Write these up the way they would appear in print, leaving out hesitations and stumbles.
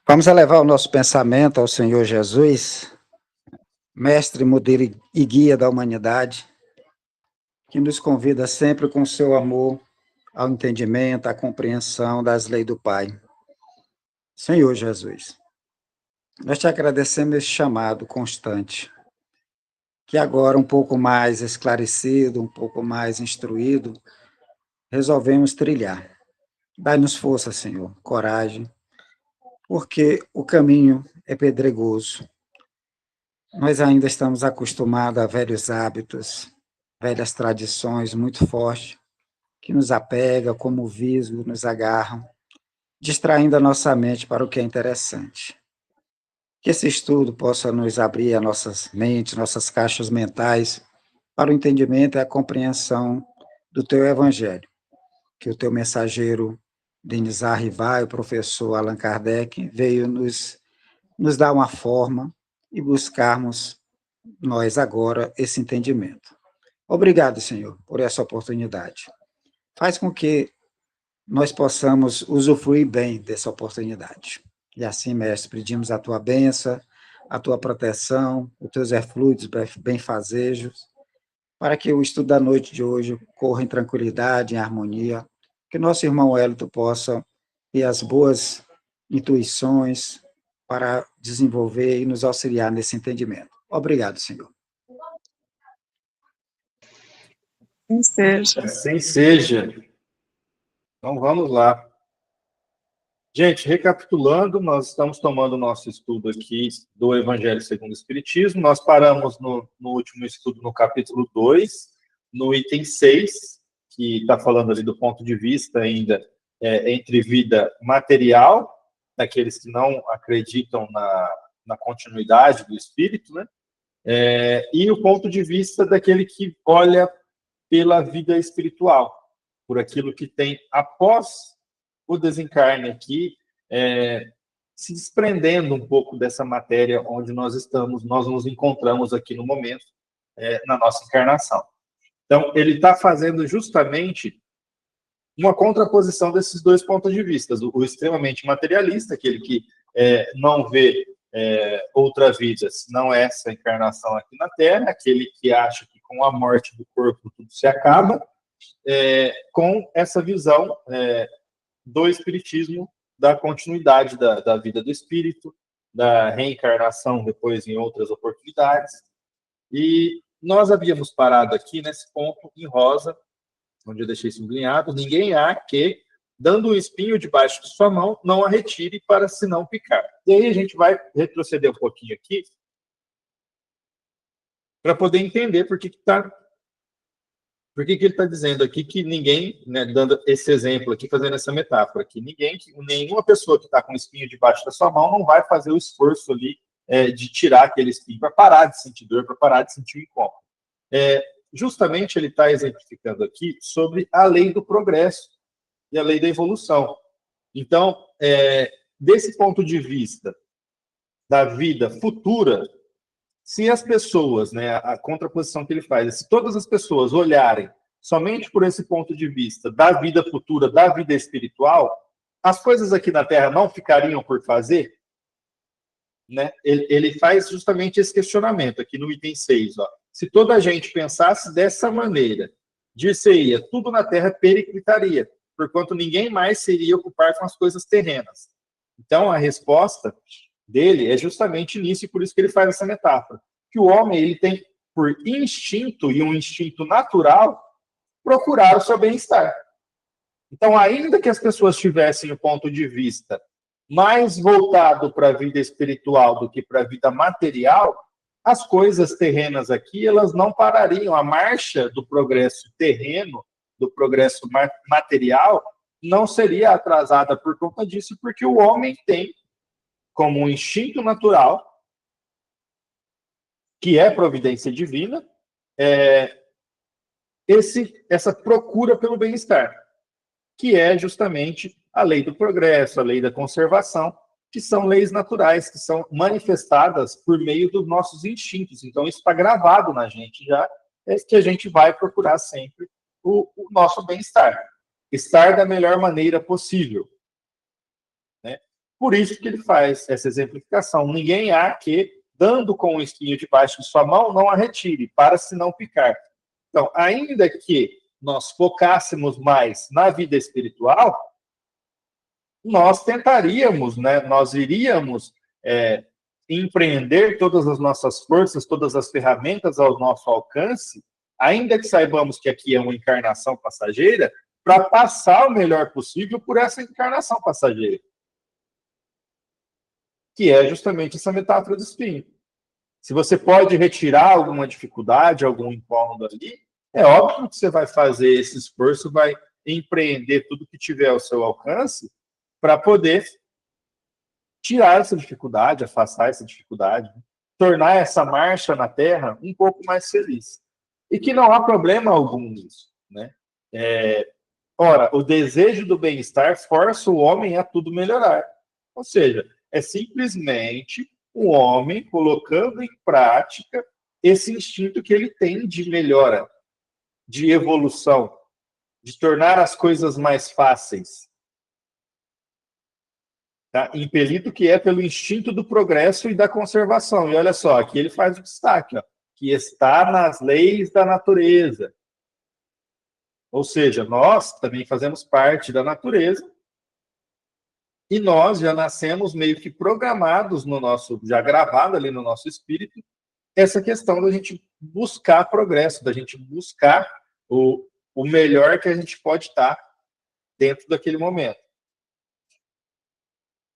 Vamos elevar o nosso pensamento ao Senhor Jesus, mestre, modelo e guia da humanidade, que nos convida sempre com seu amor ao entendimento, à compreensão das leis do Pai. Senhor Jesus, nós te agradecemos esse chamado constante, que agora um pouco mais esclarecido, um pouco mais instruído, resolvemos trilhar. Dai-nos força, Senhor, coragem, porque o caminho é pedregoso. Nós ainda estamos acostumados a velhos hábitos, velhas tradições muito fortes, que nos apegam como visgo, nos agarram, distraindo a nossa mente para o que é interessante. Que esse estudo possa nos abrir as nossas mentes, nossas caixas mentais, para o entendimento e a compreensão do teu evangelho. Que o teu mensageiro, Denis Arrivai, o professor Allan Kardec, veio nos dar uma forma e buscarmos nós agora esse entendimento. Obrigado, Senhor, por essa oportunidade. Faz com que nós possamos usufruir bem dessa oportunidade. E assim, mestre, pedimos a tua bênção, a tua proteção, os teus efluidos benfazejos, para que o estudo da noite de hoje corra em tranquilidade, em harmonia, que nosso irmão Hélito possa ter as boas intuições para desenvolver e nos auxiliar nesse entendimento. Obrigado, Senhor. Assim seja. Assim seja. Então, vamos lá. Gente, recapitulando, nós estamos tomando o nosso estudo aqui do Evangelho segundo o Espiritismo. Nós paramos no último estudo, no capítulo 2, no item 6, que está falando ali do ponto de vista ainda entre vida material, daqueles que não acreditam na continuidade do espírito, né? E o ponto de vista daquele que olha pela vida espiritual, por aquilo que tem após o desencarne aqui, se desprendendo um pouco dessa matéria onde nós estamos, nós nos encontramos aqui no momento, na nossa encarnação. Então, ele está fazendo justamente uma contraposição desses dois pontos de vista, o extremamente materialista, aquele que não vê outra vida, senão essa encarnação aqui na Terra, aquele que acha que com a morte do corpo tudo se acaba, com essa visão do espiritismo, da continuidade da vida do espírito, da reencarnação depois em outras oportunidades. E nós havíamos parado aqui nesse ponto em rosa, onde eu deixei sublinhado: ninguém há que, dando um espinho debaixo de sua mão, não a retire para se não picar. E aí a gente vai retroceder um pouquinho aqui para poder entender por que ele está dizendo aqui que ninguém, né, dando esse exemplo aqui, fazendo essa metáfora, que nenhuma pessoa que está com o espinho debaixo da sua mão não vai fazer o esforço ali de tirar aquele espinho para parar de sentir dor, para parar de sentir o incômodo. Justamente ele está exemplificando aqui sobre a lei do progresso e a lei da evolução. Então, desse ponto de vista da vida futura, se as pessoas, né, a contraposição que ele faz, se todas as pessoas olharem somente por esse ponto de vista da vida futura, da vida espiritual, as coisas aqui na Terra não ficariam por fazer? Né? Ele faz justamente esse questionamento aqui no item 6. Ó. Se toda a gente pensasse dessa maneira, dir-se-ia, tudo na Terra periclitaria, porquanto ninguém mais se iria ocupar com as coisas terrenas. Então, a resposta dele é justamente nisso, e por isso que ele faz essa metáfora. Que o homem ele tem, por instinto, e um instinto natural, procurar o seu bem-estar. Então, ainda que as pessoas tivessem o ponto de vista mais voltado para a vida espiritual do que para a vida material, as coisas terrenas aqui, elas não parariam. A marcha do progresso terreno, do progresso material, não seria atrasada por conta disso, porque o homem tem como um instinto natural, que é providência divina, essa procura pelo bem-estar, que é justamente a lei do progresso, a lei da conservação, que são leis naturais, que são manifestadas por meio dos nossos instintos. Então, isso está gravado na gente já, que a gente vai procurar sempre o nosso bem-estar. Estar da melhor maneira possível. Né? Por isso que ele faz essa exemplificação. Ninguém há que, dando com o espinho debaixo de sua mão, não a retire, para se não picar. Então, ainda que nós focássemos mais na vida espiritual, nós tentaríamos, né, nós iríamos empreender todas as nossas forças, todas as ferramentas ao nosso alcance, ainda que saibamos que aqui é uma encarnação passageira, para passar o melhor possível por essa encarnação passageira, que é justamente essa metáfora do espinho. Se você pode retirar alguma dificuldade, algum incômodo ali, é óbvio que você vai fazer esse esforço, vai empreender tudo que tiver ao seu alcance para poder tirar essa dificuldade, afastar essa dificuldade, tornar essa marcha na Terra um pouco mais feliz. E que não há problema algum nisso, né? Ora, o desejo do bem-estar força o homem a tudo melhorar. Ou seja, é simplesmente o homem colocando em prática esse instinto que ele tem de melhora, de evolução, de tornar as coisas mais fáceis. Tá? Impelido que é pelo instinto do progresso e da conservação. E olha só, aqui ele faz o destaque, ó, que está nas leis da natureza. Ou seja, nós também fazemos parte da natureza e nós já nascemos meio que programados no nosso, já gravado ali no nosso espírito, essa questão da gente buscar progresso, da gente buscar o melhor que a gente pode estar dentro daquele momento.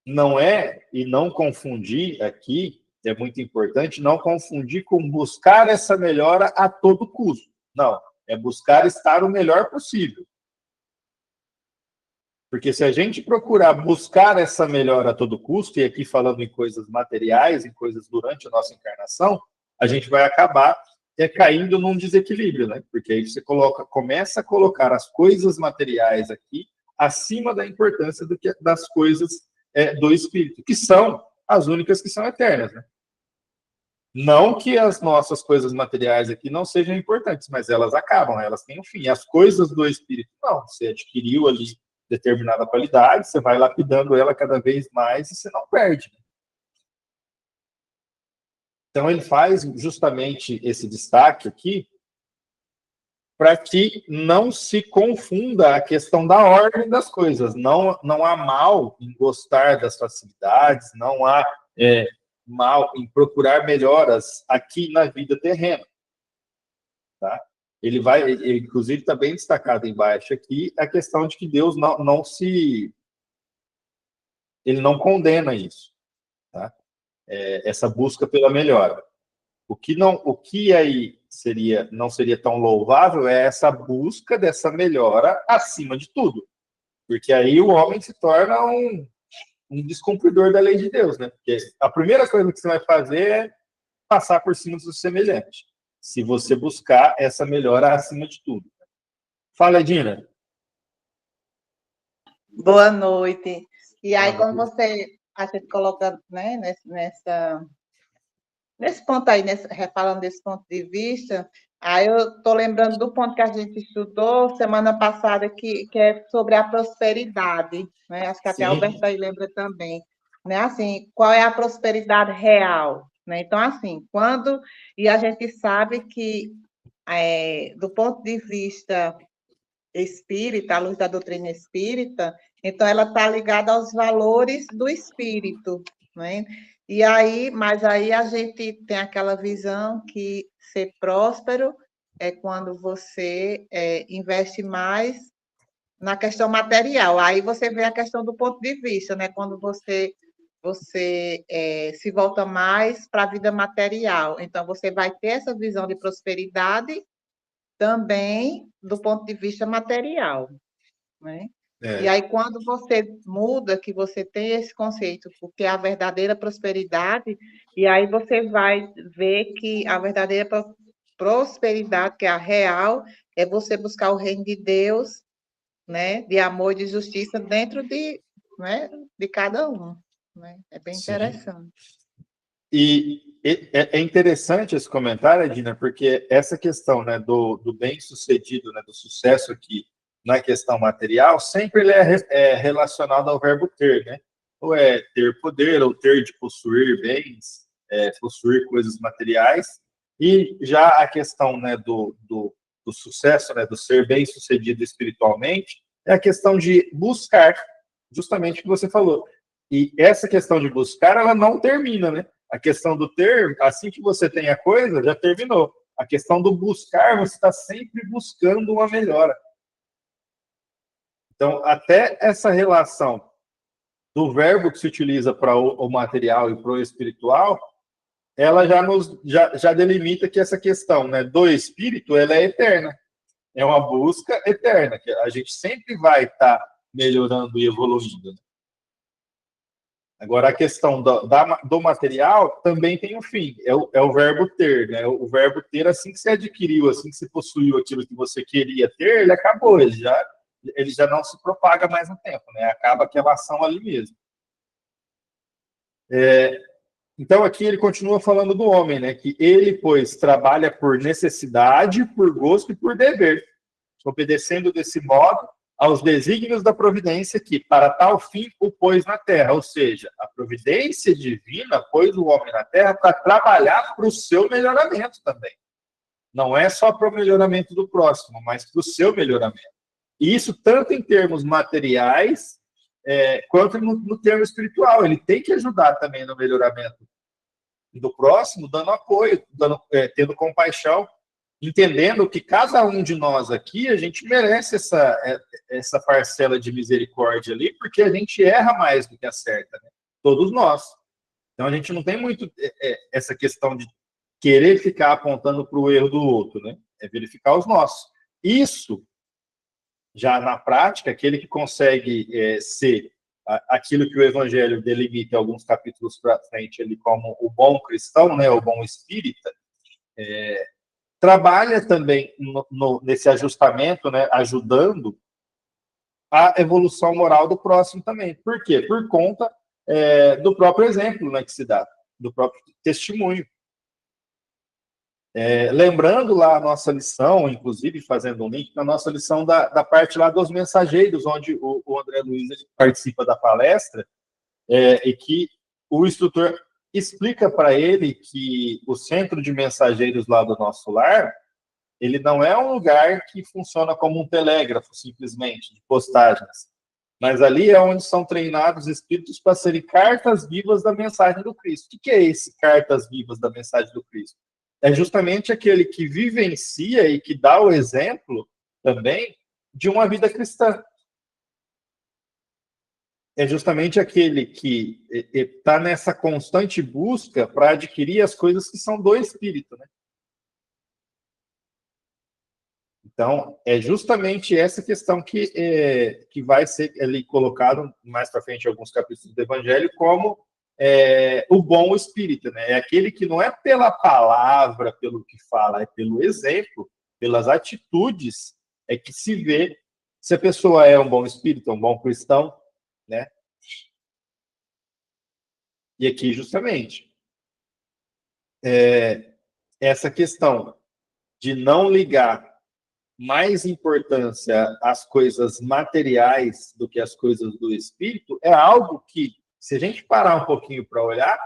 Não é, e não confundir aqui, é muito importante, não confundir com buscar essa melhora a todo custo. Não, é buscar estar o melhor possível. Porque se a gente procurar buscar essa melhora a todo custo, e aqui falando em coisas materiais, em coisas durante a nossa encarnação, a gente vai acabar caindo num desequilíbrio, né? Porque aí você começa a colocar as coisas materiais aqui acima da importância das coisas do espírito, que são as únicas que são eternas, né? Não que as nossas coisas materiais aqui não sejam importantes, mas elas acabam, elas têm um fim. As coisas do espírito, não. Você adquiriu ali determinada qualidade, você vai lapidando ela cada vez mais e você não perde. Então, ele faz justamente esse destaque aqui para que não se confunda a questão da ordem das coisas. Não há mal em gostar das facilidades, não há mal em procurar melhoras aqui na vida terrena. Tá? Ele vai, inclusive, está bem destacado embaixo aqui, a questão de que Deus ele não condena isso. Tá? Essa busca pela melhora. O que aí não seria tão louvável é essa busca dessa melhora acima de tudo. Porque aí o homem se torna um descumpridor da lei de Deus, né? Porque a primeira coisa que você vai fazer é passar por cima do seu semelhante, se você buscar essa melhora acima de tudo. Fala, Edina. Boa noite. E aí, como a gente coloca, né, nesse ponto aí, falando desse ponto de vista, aí eu estou lembrando do ponto que a gente estudou semana passada, que é sobre a prosperidade, né? Acho que até a Alberto aí lembra também, né? Assim, qual é a prosperidade real, né? Então, assim, e a gente sabe que, do ponto de vista espírita, à luz da doutrina espírita, então ela está ligada aos valores do espírito, né? Mas aí a gente tem aquela visão que ser próspero é quando você investe mais na questão material. Aí você vê a questão do ponto de vista, né? Quando você se volta mais para a vida material. Então, você vai ter essa visão de prosperidade também do ponto de vista material, né? E aí, quando você muda, que você tem esse conceito, porque é a verdadeira prosperidade, e aí você vai ver que a verdadeira prosperidade, que é a real, é você buscar o reino de Deus, né? De amor e de justiça dentro de cada um, né? É bem interessante. E é interessante esse comentário, Edina, porque essa questão, né, do bem-sucedido, né, do sucesso aqui na questão material, sempre ele é relacionado ao verbo ter, né? ou é ter poder, ou ter de possuir bens, possuir coisas materiais, e já a questão, né, do sucesso, né, do ser bem-sucedido espiritualmente, é a questão de buscar, justamente o que você falou. E essa questão de buscar, ela não termina, né? A questão do ter, assim que você tem a coisa, já terminou. A questão do buscar, você está sempre buscando uma melhora. Então, até essa relação do verbo que se utiliza para o material e para o espiritual, ela já delimita que essa questão, né, do espírito, ela é eterna. É uma busca eterna, que a gente sempre vai estar melhorando e evoluindo. Agora, a questão do material também tem um fim, é o verbo ter, né? O verbo ter, assim que você adquiriu, assim que você possuiu aquilo que você queria ter, ele acabou, ele já não se propaga mais no tempo, né? Acaba aquela ação ali mesmo. Então, aqui ele continua falando do homem, né? Que ele, pois, trabalha por necessidade, por gosto e por dever, obedecendo desse modo aos desígnios da providência que, para tal fim, o pôs na terra. Ou seja, a providência divina pôs o homem na terra para trabalhar para o seu melhoramento também. Não é só para o melhoramento do próximo, mas para o seu melhoramento. E isso tanto em termos materiais, quanto no termo espiritual. Ele tem que ajudar também no melhoramento do próximo, dando apoio, tendo compaixão, entendendo que cada um de nós aqui, a gente merece essa parcela de misericórdia ali, porque a gente erra mais do que acerta, né? Todos nós. Então, a gente não tem muito essa questão de querer ficar apontando para o erro do outro, né? É verificar os nossos. Isso, já na prática, aquele que consegue ser aquilo que o Evangelho delimita em alguns capítulos para frente, ali, como o bom cristão, né? O bom espírita, trabalha também nesse ajustamento, né, ajudando a evolução moral do próximo também. Por quê? Por conta do próprio exemplo, né, que se dá, do próprio testemunho. Lembrando lá a nossa lição, inclusive fazendo um link na nossa lição da parte lá dos mensageiros, onde o André Luiz participa da palestra, e que o instrutor explica para ele que o centro de mensageiros lá do nosso lar, ele não é um lugar que funciona como um telégrafo, simplesmente, de postagens. Mas ali é onde são treinados espíritos para serem cartas vivas da mensagem do Cristo. O que é esse cartas vivas da mensagem do Cristo? É justamente aquele que vivencia e que dá o exemplo também de uma vida cristã. É justamente aquele que está nessa constante busca para adquirir as coisas que são do Espírito, né? Então, é justamente essa questão que vai ser ali colocado mais para frente em alguns capítulos do Evangelho como o bom espírito, né? É aquele que não é pela palavra, pelo que fala, é pelo exemplo, pelas atitudes, é que se vê se a pessoa é um bom espírito, um bom cristão, né? E aqui, justamente, essa questão de não ligar mais importância às coisas materiais do que às coisas do espírito é algo que, se a gente parar um pouquinho para olhar,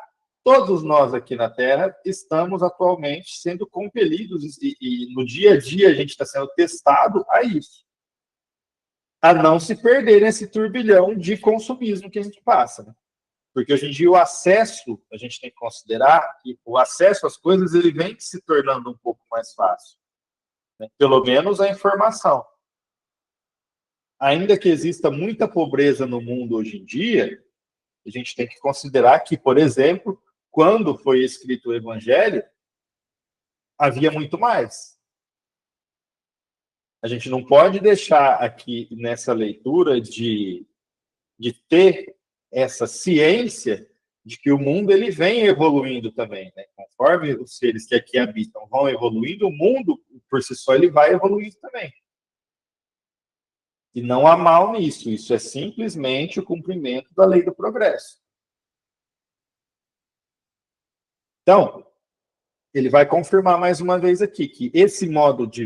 todos nós aqui na Terra estamos atualmente sendo compelidos e no dia a dia a gente está sendo testado a isso, a não se perder nesse turbilhão de consumismo que a gente passa, né? Porque hoje em dia o acesso, a gente tem que considerar que o acesso às coisas ele vem se tornando um pouco mais fácil, né? Pelo menos a informação. Ainda que exista muita pobreza no mundo hoje em dia, a gente tem que considerar que, por exemplo, quando foi escrito o Evangelho, havia muito mais. A gente não pode deixar aqui nessa leitura de ter essa ciência de que o mundo ele vem evoluindo também, né? Conforme os seres que aqui habitam vão evoluindo, o mundo por si só ele vai evoluindo também. E não há mal nisso, isso é simplesmente o cumprimento da lei do progresso. Então, ele vai confirmar mais uma vez aqui que esse modo de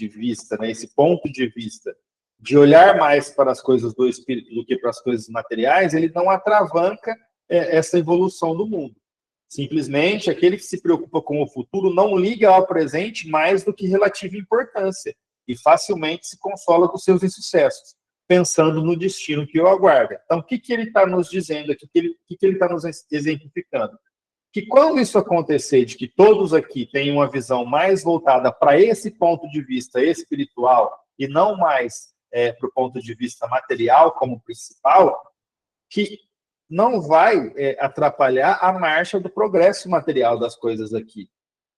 vista, né, esse ponto de vista de olhar mais para as coisas do espírito do que para as coisas materiais, ele não atravanca essa evolução do mundo. Simplesmente, aquele que se preocupa com o futuro não liga ao presente mais do que relativa importância e facilmente se consola com seus insucessos, pensando no destino que o aguarda. Então, o que ele está nos dizendo aqui? O que ele está nos exemplificando? Que quando isso acontecer, de que todos aqui tenham uma visão mais voltada para esse ponto de vista espiritual e não mais para o ponto de vista material como principal, que não vai atrapalhar a marcha do progresso material das coisas aqui.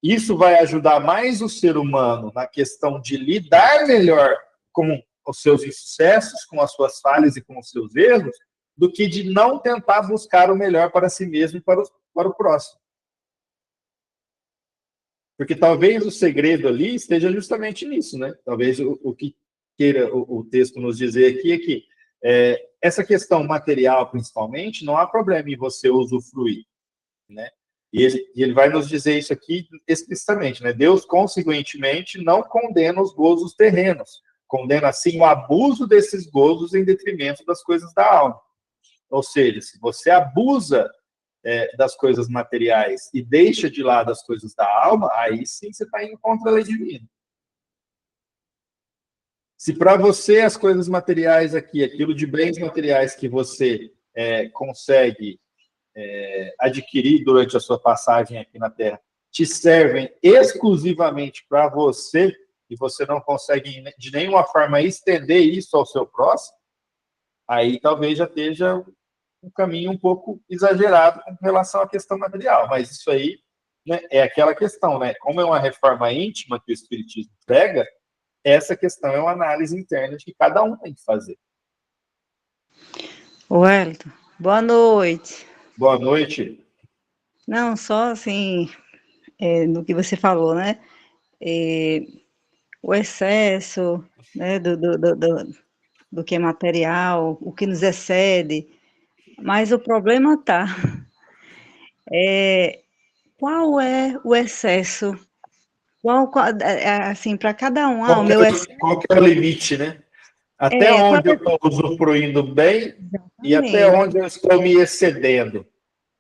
Isso vai ajudar mais o ser humano na questão de lidar melhor com os seus insucessos, com as suas falhas e com os seus erros, do que de não tentar buscar o melhor para si mesmo e para o próximo. Porque talvez o segredo ali esteja justamente nisso, né? Talvez o que queira o texto nos dizer aqui é que essa questão material, principalmente, não há problema em você usufruir, né? E ele vai nos dizer isso aqui explicitamente, né? Deus, consequentemente, não condena os gozos terrenos, condena, assim, o abuso desses gozos em detrimento das coisas da alma. Ou seja, se você abusa das coisas materiais e deixa de lado as coisas da alma, aí sim você está indo contra a lei divina. Se para você as coisas materiais aqui, aquilo de bens materiais que você consegue adquirir durante a sua passagem aqui na Terra, te servem exclusivamente para você, e você não consegue de nenhuma forma estender isso ao seu próximo, aí talvez já esteja um caminho um pouco exagerado com relação à questão material. Mas isso aí, né, é aquela questão, né? Como é uma reforma íntima que o Espiritismo prega, essa questão é uma análise interna de que cada um tem que fazer. Wellington, boa noite. Boa noite. Não, só assim, no que você falou, né? O excesso, né, do que é material, o que nos excede, mas o problema está. Qual é o excesso? Assim, para cada um, o meu excesso. Qual que é o limite, né? Até onde eu estou usufruindo bem e até onde eu estou me excedendo.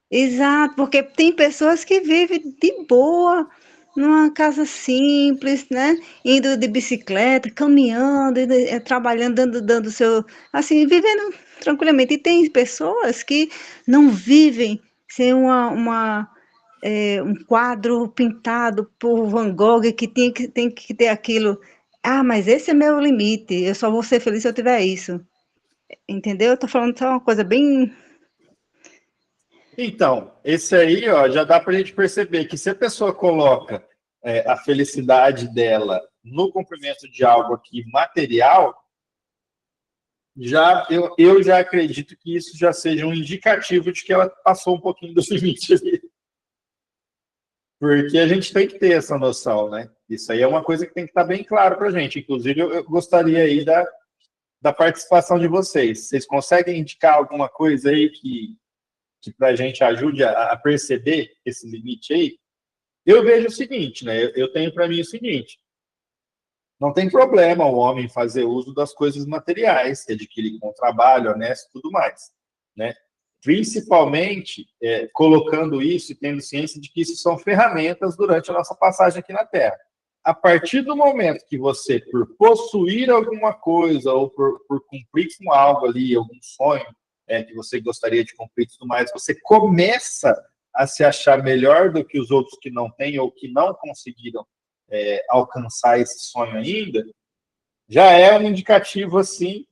Exato, porque tem pessoas que vivem de boa, numa casa simples, né? Indo de bicicleta, caminhando, trabalhando, dando seu... Assim, vivendo tranquilamente. E tem pessoas que não vivem sem um quadro pintado por Van Gogh, que tem que ter aquilo. Ah, mas esse é meu limite, eu só vou ser feliz se eu tiver isso. Entendeu? Eu tô falando só uma coisa bem... Então, esse aí, ó, já dá para a gente perceber que se a pessoa coloca a felicidade dela no cumprimento de algo aqui material, eu já acredito que isso já seja um indicativo de que ela passou um pouquinho do limite ali. Porque a gente tem que ter essa noção, né? Isso aí é uma coisa que tem que estar bem claro para a gente. Inclusive, eu gostaria aí da participação de vocês. Vocês conseguem indicar alguma coisa aí que para a gente ajude a perceber esse limite aí? Eu vejo o seguinte, né? Eu tenho para mim o seguinte: não tem problema o homem fazer uso das coisas materiais, que adquire com trabalho, honesto e tudo mais, né? Principalmente colocando isso e tendo ciência de que isso são ferramentas durante a nossa passagem aqui na Terra. A partir do momento que você, por possuir alguma coisa ou por cumprir com algo ali, algum sonho que você gostaria de cumprir e tudo mais, você começa a se achar melhor do que os outros que não têm ou que não conseguiram alcançar esse sonho ainda, já é um indicativo, assim,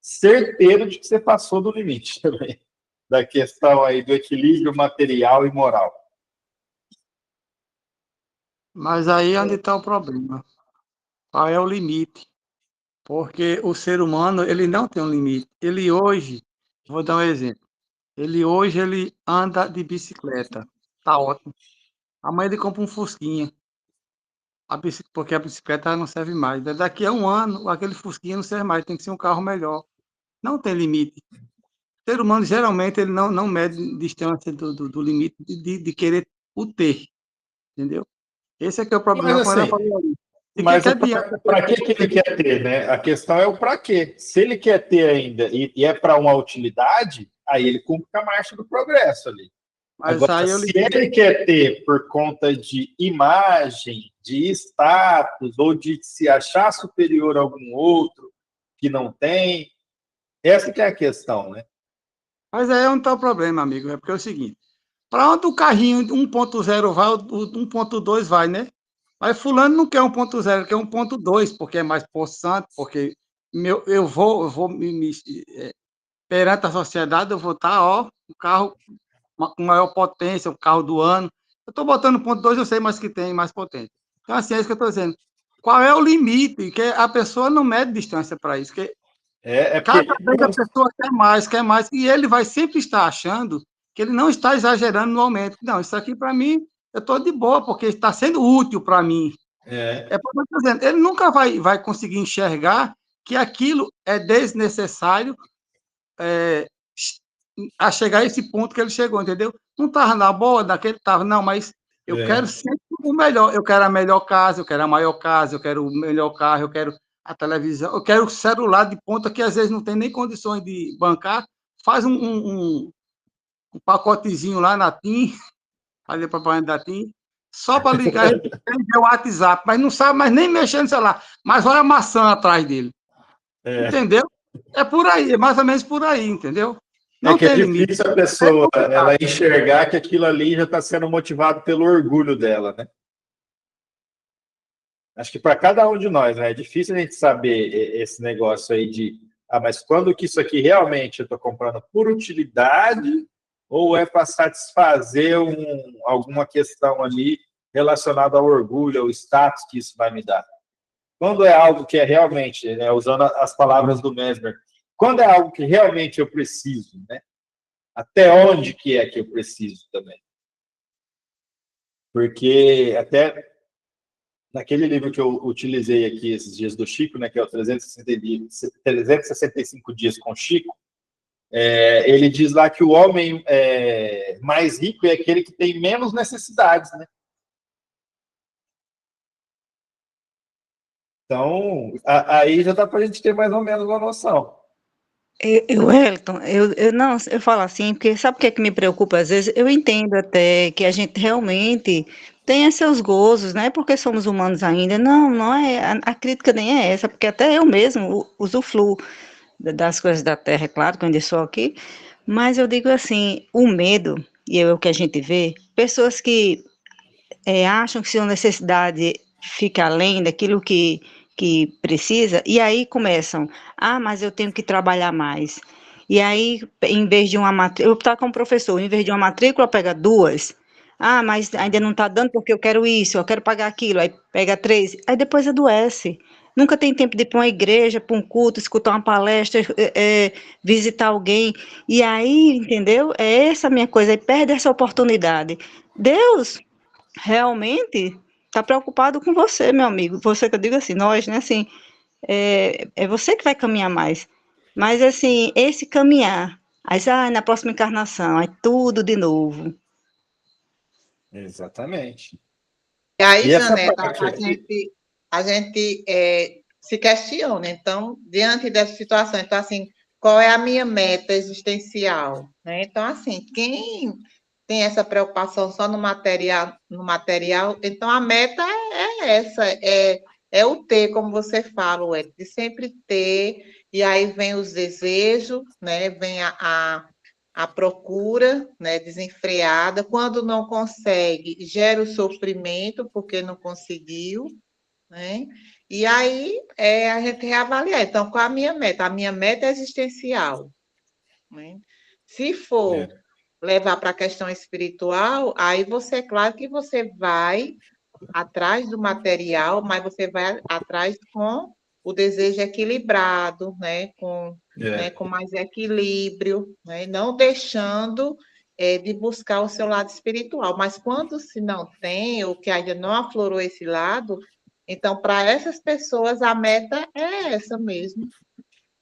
certeiro de que você passou do limite também, da questão aí do equilíbrio material e moral. Mas aí é onde está o problema. Qual é o limite? Porque o ser humano, ele não tem um limite. Ele hoje, vou dar um exemplo. Ele hoje anda de bicicleta. Tá ótimo. Amanhã ele compra um Fusquinha. Porque a bicicleta não serve mais. Daqui a um ano, aquele Fusquinha não serve mais. Tem que ser um carro melhor. Não tem limite. O ser humano, geralmente, ele não mede distância do limite de querer o ter. Entendeu? Esse é que é o problema. Mas, assim, Mas para que ele quer ter, né? A questão é o para quê. Se ele quer ter ainda e é para uma utilidade, aí ele cumpre a marcha do progresso ali. Mas agora, aí se ele quer ter por conta de imagem, de status, ou de se achar superior a algum outro que não tem, essa que é a questão, né? Mas aí não está o problema, amigo. É porque é o seguinte: para onde o carrinho 1.0 vai, o 1.2 vai, né? Mas fulano não quer 1.0, quer 1.2, porque é mais possante, porque eu vou perante a sociedade, eu vou estar, ó, o carro com maior potência, o carro do ano. Eu estou botando 1.2, eu sei mais que tem, mais potente. Então, assim, é isso que eu estou dizendo. Qual é o limite? Que a pessoa não mede distância para isso, porque porque... cada vez a pessoa quer mais, e ele vai sempre estar achando que ele não está exagerando no aumento. Não, isso aqui para mim, eu estou de boa, porque está sendo útil para mim. É porque eu estou dizendo, ele nunca vai conseguir enxergar que aquilo é desnecessário a chegar a esse ponto que ele chegou, entendeu? Não estava na boa, daquele estava, não, mas eu quero sempre o melhor, eu quero a melhor casa, eu quero a maior casa, eu quero o melhor carro, eu quero a televisão, eu quero o celular de ponta que às vezes não tem nem condições de bancar, faz um pacotezinho lá na TIM, fazer propaganda da TIM, só para ligar e ver o WhatsApp, mas não sabe mais nem mexer no celular, mas olha a maçã atrás dele, entendeu? É por aí, é mais ou menos por aí, entendeu? Não tem limite. É difícil a pessoa ela enxergar que aquilo ali já está sendo motivado pelo orgulho dela, né? Acho que para cada um de nós, né? É difícil a gente saber esse negócio aí de mas quando que isso aqui realmente eu estou comprando por utilidade ou é para satisfazer alguma questão ali relacionada ao orgulho, ao status que isso vai me dar? Quando é algo que é realmente, né, usando as palavras do Mesmer, quando é algo que realmente eu preciso, né? Até onde que é que eu preciso também? Porque até naquele livro que eu utilizei aqui esses dias do Chico, né, que é o 365 dias com Chico, ele diz lá que o homem mais rico é aquele que tem menos necessidades, né? Então, aí já dá para a gente ter mais ou menos uma noção. Wellington, eu falo assim, porque sabe o que é que me preocupa às vezes? Eu entendo até que a gente realmente tenha seus gozos, não é porque somos humanos ainda, não é, a crítica nem é essa, porque até eu mesmo usufruo das coisas da terra, é claro que eu ainda sou aqui, mas eu digo assim, o medo, e é o que a gente vê, pessoas que acham que sua necessidade fica além daquilo que precisa, e aí começam, mas eu tenho que trabalhar mais. E aí, em vez de uma matrícula, eu estava como professor, em vez de uma matrícula, pega duas. Mas ainda não está dando porque eu quero isso, eu quero pagar aquilo, aí pega 3, aí depois adoece. Nunca tem tempo de ir para uma igreja, para um culto, escutar uma palestra, visitar alguém. E aí, entendeu? É essa a minha coisa, aí perde essa oportunidade. Deus realmente está preocupado com você, meu amigo. Você que eu digo assim, nós, né? Assim, é você que vai caminhar mais. Mas, assim, esse caminhar, aí, na próxima encarnação, é tudo de novo. Exatamente. E aí, Janeta, a gente se questiona. Então, diante dessa situação, então, assim, qual é a minha meta existencial? Né? Então, assim, quem tem essa preocupação só no material, então a meta é essa, é o ter, como você fala, de sempre ter, e aí vem os desejos, né? Vem a procura, né, desenfreada, quando não consegue, gera o sofrimento, porque não conseguiu, né? E aí a gente reavaliar. Então, qual a minha meta? A minha meta é existencial. Né? Se for levar para a questão espiritual, aí você, claro que você vai atrás do material, mas você vai atrás com o desejo equilibrado, né? Com mais equilíbrio, né? Não deixando de buscar o seu lado espiritual. Mas quando se não tem, ou que ainda não aflorou esse lado, então, para essas pessoas, a meta é essa mesmo.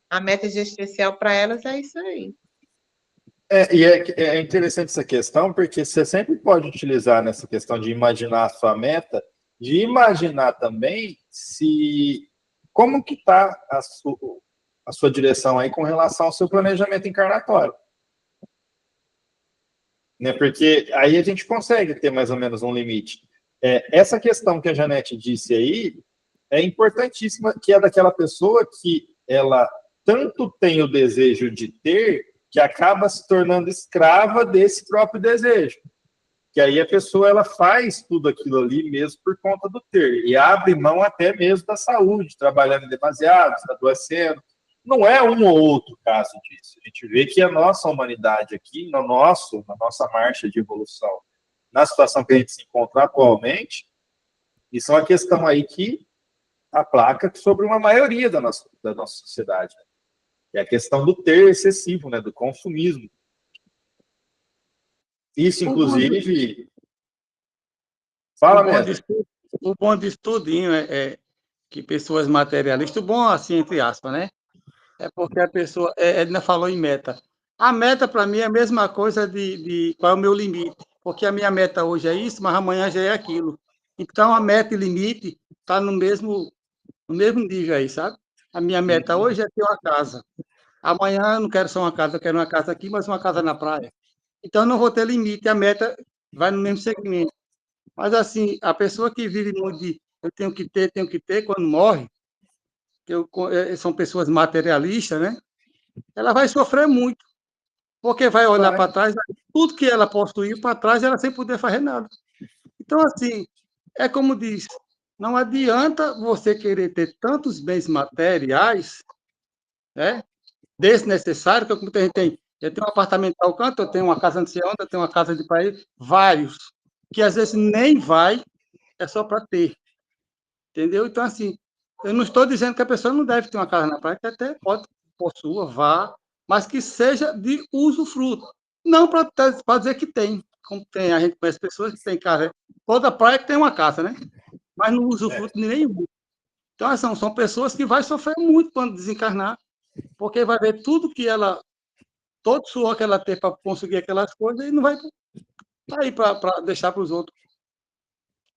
A meta existencial para elas é isso aí. E é interessante essa questão, porque você sempre pode utilizar nessa questão de imaginar a sua meta de imaginar também como que está a sua direção aí com relação ao seu planejamento encarnatório. Né? Porque aí a gente consegue ter mais ou menos um limite. Essa questão que a Janete disse aí é importantíssima, que é daquela pessoa que ela tanto tem o desejo de ter, que acaba se tornando escrava desse próprio desejo. Que aí a pessoa ela faz tudo aquilo ali mesmo por conta do ter, e abre mão até mesmo da saúde, trabalhando demasiado, está adoecendo. Não é um ou outro caso disso. A gente vê que a nossa humanidade aqui, na nossa marcha de evolução, na situação que a gente se encontra atualmente, isso é uma questão aí que aplaca sobre uma maioria da nossa sociedade. Né? É a questão do ter excessivo, né? Do consumismo. Isso, inclusive... Fala mesmo. O bom disso tudinho é que pessoas materialistas, o bom assim, entre aspas, né? É porque a pessoa, ele ainda falou em meta. A meta, para mim, é a mesma coisa de qual é o meu limite. Porque a minha meta hoje é isso, mas amanhã já é aquilo. Então, a meta e limite está no mesmo nível aí, sabe? A minha meta hoje é ter uma casa. Amanhã eu não quero só uma casa, eu quero uma casa aqui, mas uma casa na praia. Então, eu não vou ter limite, a meta vai no mesmo segmento. Mas, assim, a pessoa que vive muito de eu tenho que ter, quando morre, são pessoas materialistas, né? Ela vai sofrer muito, porque vai olhar para trás, tudo que ela possuiu para trás, ela sem poder fazer nada. Então, assim, é como diz, não adianta você querer ter tantos bens materiais, né? Desnecessário, que muita gente tem. Eu tenho um apartamento ao canto, eu tenho uma casa não sei onde, eu tenho uma casa de país, vários, que às vezes nem vai, é só para ter. Entendeu? Então, assim, eu não estou dizendo que a pessoa não deve ter uma casa na praia, que até pode, possua, vá, mas que seja de usufruto. Não para dizer que tem. Como tem, a gente conhece pessoas que têm casa. Toda praia que tem uma casa, né? Mas não usufruto de nenhum. Então, são pessoas que vão sofrer muito quando desencarnar, porque vai ver todo o suor que ela tem para conseguir aquelas coisas e não vai estar aí para deixar para os outros.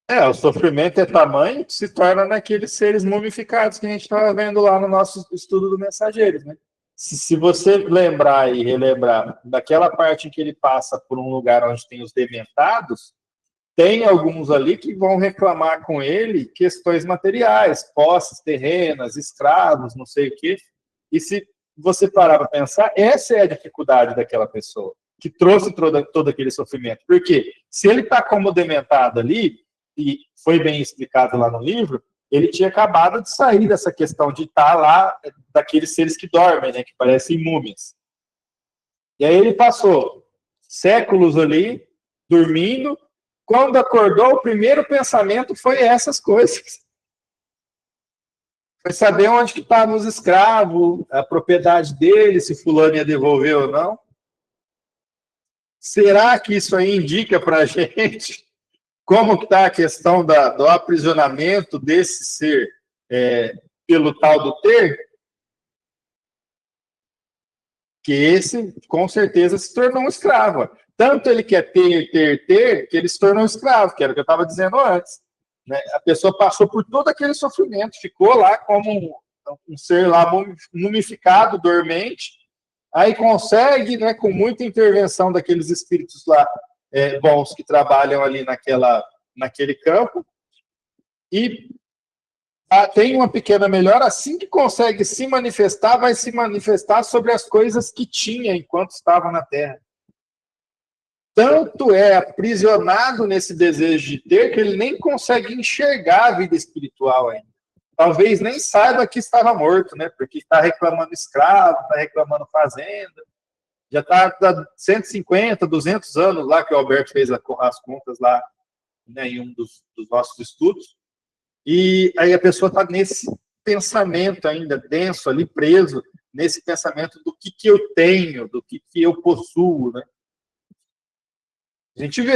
O sofrimento é tamanho que se torna naqueles seres mumificados que a gente estava vendo lá no nosso estudo do Mensageiros, né? Se você lembrar e relembrar daquela parte em que ele passa por um lugar onde tem os dementados, tem alguns ali que vão reclamar com ele questões materiais, posses terrenas, escravos, não sei o quê. E se você parar para pensar, essa é a dificuldade daquela pessoa, que trouxe todo aquele sofrimento. Porque se ele está como dementado ali, e foi bem explicado lá no livro, ele tinha acabado de sair dessa questão de estar lá, daqueles seres que dormem, né, que parecem múmias. E aí ele passou séculos ali, dormindo. Quando acordou, o primeiro pensamento foi essas coisas. Foi saber onde que estavam os escravos, a propriedade dele, se fulano ia devolver ou não. Será que isso aí indica para a gente como está a questão do aprisionamento desse ser pelo tal do ter? Que esse, com certeza, se tornou um escravo. Tanto ele quer ter, que ele se tornou um escravo, que era o que eu estava dizendo antes. Né? A pessoa passou por todo aquele sofrimento, ficou lá como um ser lá mumificado, dormente, aí consegue, né, com muita intervenção daqueles espíritos lá bons que trabalham ali naquele campo, e tem uma pequena melhora. Assim que consegue se manifestar, vai se manifestar sobre as coisas que tinha enquanto estava na Terra. Tanto é aprisionado nesse desejo de ter que ele nem consegue enxergar a vida espiritual ainda. Talvez nem saiba que estava morto, né? Porque está reclamando escravo, está reclamando fazenda. Já está 150, 200 anos lá que o Alberto fez as contas lá, né, em um dos nossos estudos. E aí a pessoa está nesse pensamento ainda denso ali, preso nesse pensamento do que eu tenho, do que eu possuo, né? A gente vê,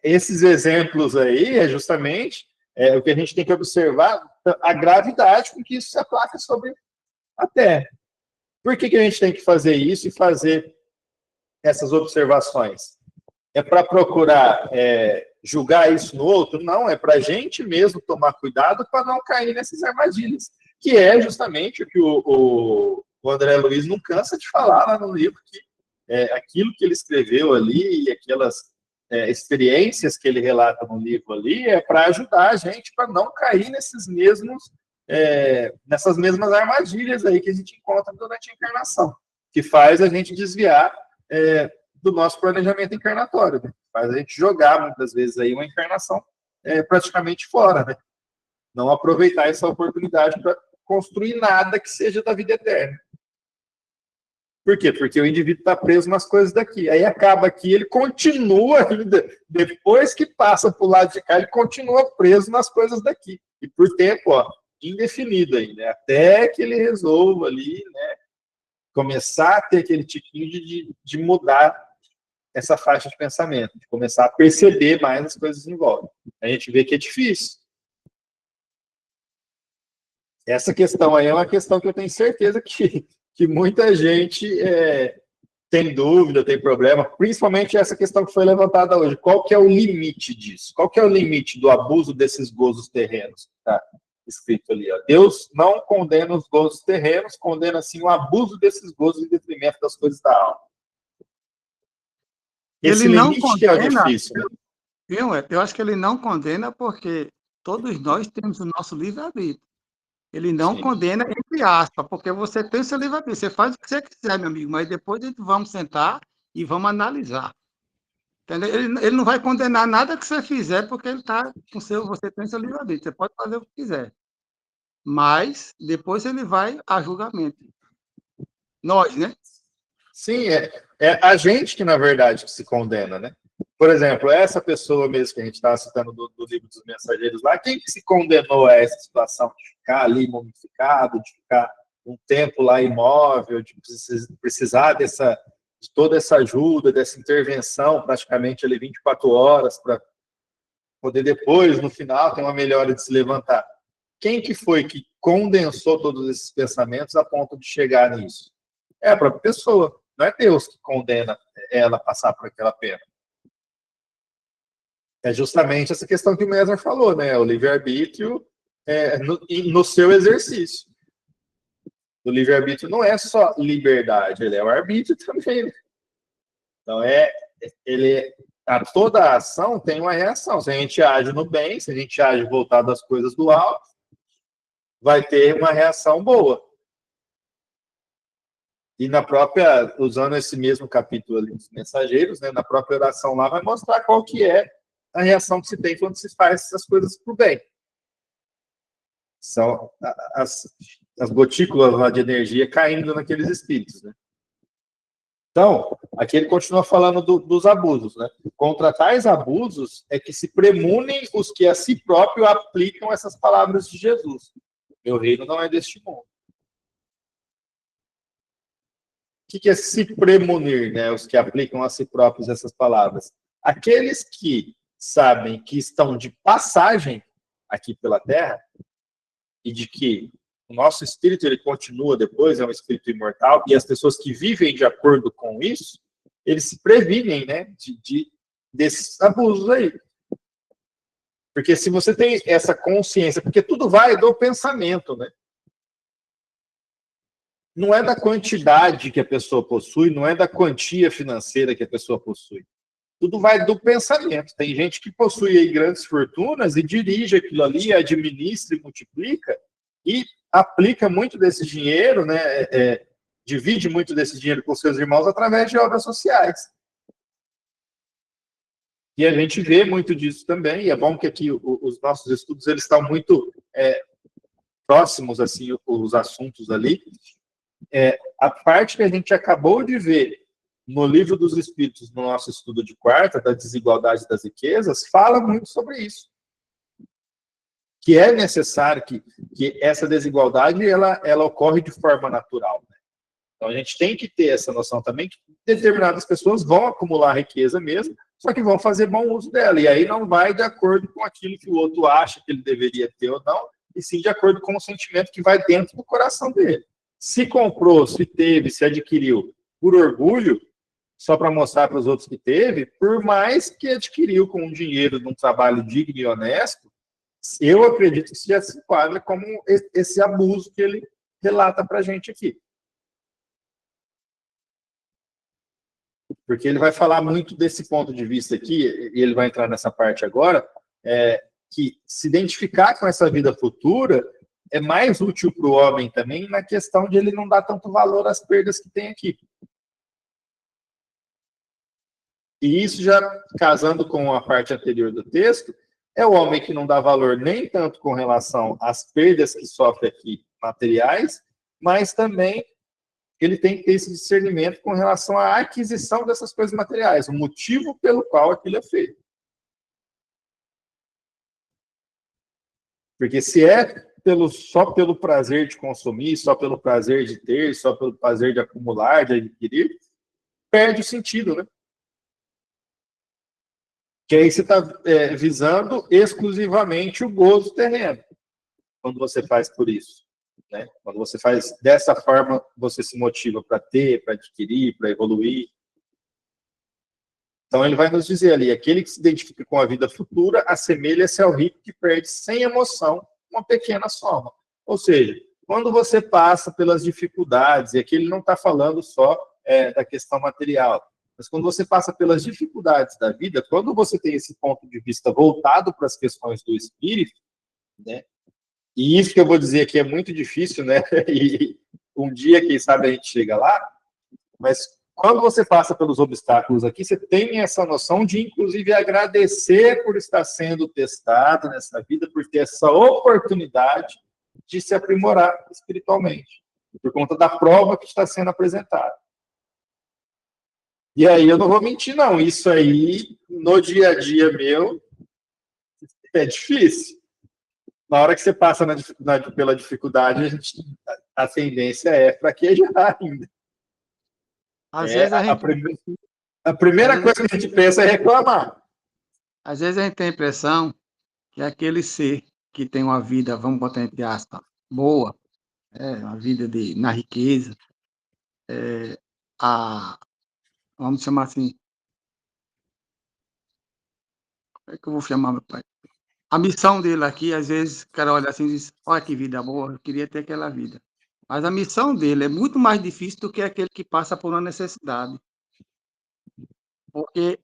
esses exemplos aí é justamente o que a gente tem que observar, a gravidade com que isso se aplaca sobre a Terra. Por que a gente tem que fazer isso e fazer essas observações? É para procurar julgar isso no outro, não, é para a gente mesmo tomar cuidado para não cair nessas armadilhas, que é justamente o que o André Luiz não cansa de falar lá no livro, que aquilo que ele escreveu ali e aquelas experiências que ele relata no livro ali é para ajudar a gente para não cair nessas mesmas armadilhas aí que a gente encontra durante a encarnação, que faz a gente desviar do nosso planejamento encarnatório, né? Faz a gente jogar, muitas vezes, aí uma encarnação praticamente fora, né? Não aproveitar essa oportunidade para construir nada que seja da vida eterna. Por quê? Porque o indivíduo está preso nas coisas daqui. Aí acaba aqui, ele continua ainda, depois que passa para o lado de cá, ele continua preso nas coisas daqui. E por tempo, indefinido ainda, né? Até que ele resolva ali, né, começar a ter aquele tiquinho de mudar essa faixa de pensamento, de começar a perceber mais as coisas em volta. A gente vê que é difícil. Essa questão aí é uma questão que eu tenho certeza que muita gente tem dúvida, tem problema, principalmente essa questão que foi levantada hoje. Qual que é o limite disso? Qual que é o limite do abuso desses gozos terrenos? Tá escrito ali, ó. Deus não condena os gozos terrenos, condena, sim, o abuso desses gozos em detrimento das coisas da alma. Esse Ele não limite que é o condena, difícil, né? eu acho que ele não condena porque todos nós temos o nosso livre-arbítrio. Ele não Sim. condena, entre aspas, porque você tem o seu livre-arbítrio. Você faz o que você quiser, meu amigo, mas depois a gente vamos sentar e vamos analisar. Entendeu? Ele não vai condenar nada que você fizer, porque ele tá com você tem o seu livre-arbítrio. Você pode fazer o que quiser. Mas depois ele vai a julgamento. Nós, né? Sim, é a gente que, na verdade, se condena, né? Por exemplo, essa pessoa mesmo que a gente estava citando do livro dos mensageiros lá, quem que se condenou a essa situação de ficar ali mumificado, de ficar um tempo lá imóvel, de precisar de toda essa ajuda, dessa intervenção, praticamente ali 24 horas, para poder depois, no final, ter uma melhora de se levantar? Quem que foi que condensou todos esses pensamentos a ponto de chegar nisso? É a própria pessoa. Não é Deus que condena ela a passar por aquela pena. É justamente essa questão que o Mesmer falou, né? O livre-arbítrio no seu exercício. O livre-arbítrio não é só liberdade, ele é o arbítrio também. Então, toda a ação tem uma reação. Se a gente age no bem, se a gente age voltado às coisas do alto, vai ter uma reação boa. E usando esse mesmo capítulo ali dos mensageiros, né, na própria oração lá, vai mostrar qual que é a reação que se tem quando se faz essas coisas para o bem. São as gotículas lá de energia caindo naqueles espíritos, né? Então, aqui ele continua falando dos abusos, né? Contra tais abusos é que se premunem os que a si próprio aplicam essas palavras de Jesus. Meu reino não é deste mundo. O que é se premunir, né? Os que aplicam a si próprios essas palavras. Aqueles que sabem que estão de passagem aqui pela Terra e de que o nosso espírito ele continua depois, é um espírito imortal, e as pessoas que vivem de acordo com isso, eles se previnem, né, desses abusos aí. Porque se você tem essa consciência, porque tudo vai do pensamento, né? Não é da quantidade que a pessoa possui, não é da quantia financeira que a pessoa possui. Tudo vai do pensamento. Tem gente que possui aí grandes fortunas e dirige aquilo ali, administra e multiplica e aplica muito desse dinheiro, né? Divide muito desse dinheiro com seus irmãos através de obras sociais. E a gente vê muito disso também. E é bom que aqui os nossos estudos eles estão muito próximos, assim, os assuntos ali. A parte que a gente acabou de ver no Livro dos Espíritos, no nosso estudo de quarta, da desigualdade das riquezas, fala muito sobre isso. Que é necessário que essa desigualdade ela ocorre de forma natural, né? Então a gente tem que ter essa noção também que determinadas pessoas vão acumular riqueza mesmo, só que vão fazer bom uso dela. E aí não vai de acordo com aquilo que o outro acha que ele deveria ter ou não, e sim de acordo com o sentimento que vai dentro do coração dele. Se comprou, se teve, se adquiriu por orgulho, só para mostrar para os outros que teve, por mais que adquiriu com o dinheiro de um trabalho digno e honesto, eu acredito que isso já se enquadra como esse abuso que ele relata para a gente aqui. Porque ele vai falar muito desse ponto de vista aqui, e ele vai entrar nessa parte agora, que se identificar com essa vida futura é mais útil para o homem também na questão de ele não dar tanto valor às perdas que tem aqui. E isso já, casando com a parte anterior do texto, é o homem que não dá valor nem tanto com relação às perdas que sofre aqui materiais, mas também ele tem que ter esse discernimento com relação à aquisição dessas coisas materiais, o motivo pelo qual aquilo é feito. Porque se é só pelo prazer de consumir, só pelo prazer de ter, só pelo prazer de acumular, de adquirir, perde o sentido, né? Que aí você está visando exclusivamente o gozo terreno, quando você faz por isso. Né? Quando você faz dessa forma, você se motiva para ter, para adquirir, para evoluir. Então ele vai nos dizer ali, aquele que se identifica com a vida futura assemelha-se ao rico que perde sem emoção uma pequena soma. Ou seja, quando você passa pelas dificuldades, e aqui ele não está falando só da questão material, mas quando você passa pelas dificuldades da vida, quando você tem esse ponto de vista voltado para as questões do espírito, né? E isso que eu vou dizer aqui é muito difícil, né? E um dia, quem sabe, a gente chega lá, mas quando você passa pelos obstáculos aqui, você tem essa noção de, inclusive, agradecer por estar sendo testado nessa vida, por ter essa oportunidade de se aprimorar espiritualmente, por conta da prova que está sendo apresentada. E aí, eu não vou mentir, não. Isso aí, no dia a dia meu, é difícil. Na hora que você passa pela dificuldade, a tendência é fraquejar ainda. Às vezes a primeira coisa que a gente pensa é reclamar. Às vezes a gente tem a impressão que aquele ser que tem uma vida, vamos botar entre aspas, boa, uma vida na riqueza, vamos chamar assim, como é que eu vou chamar, meu pai? A missão dele aqui, às vezes, o cara olha assim e diz, olha que vida boa, eu queria ter aquela vida. Mas a missão dele é muito mais difícil do que aquele que passa por uma necessidade. Porque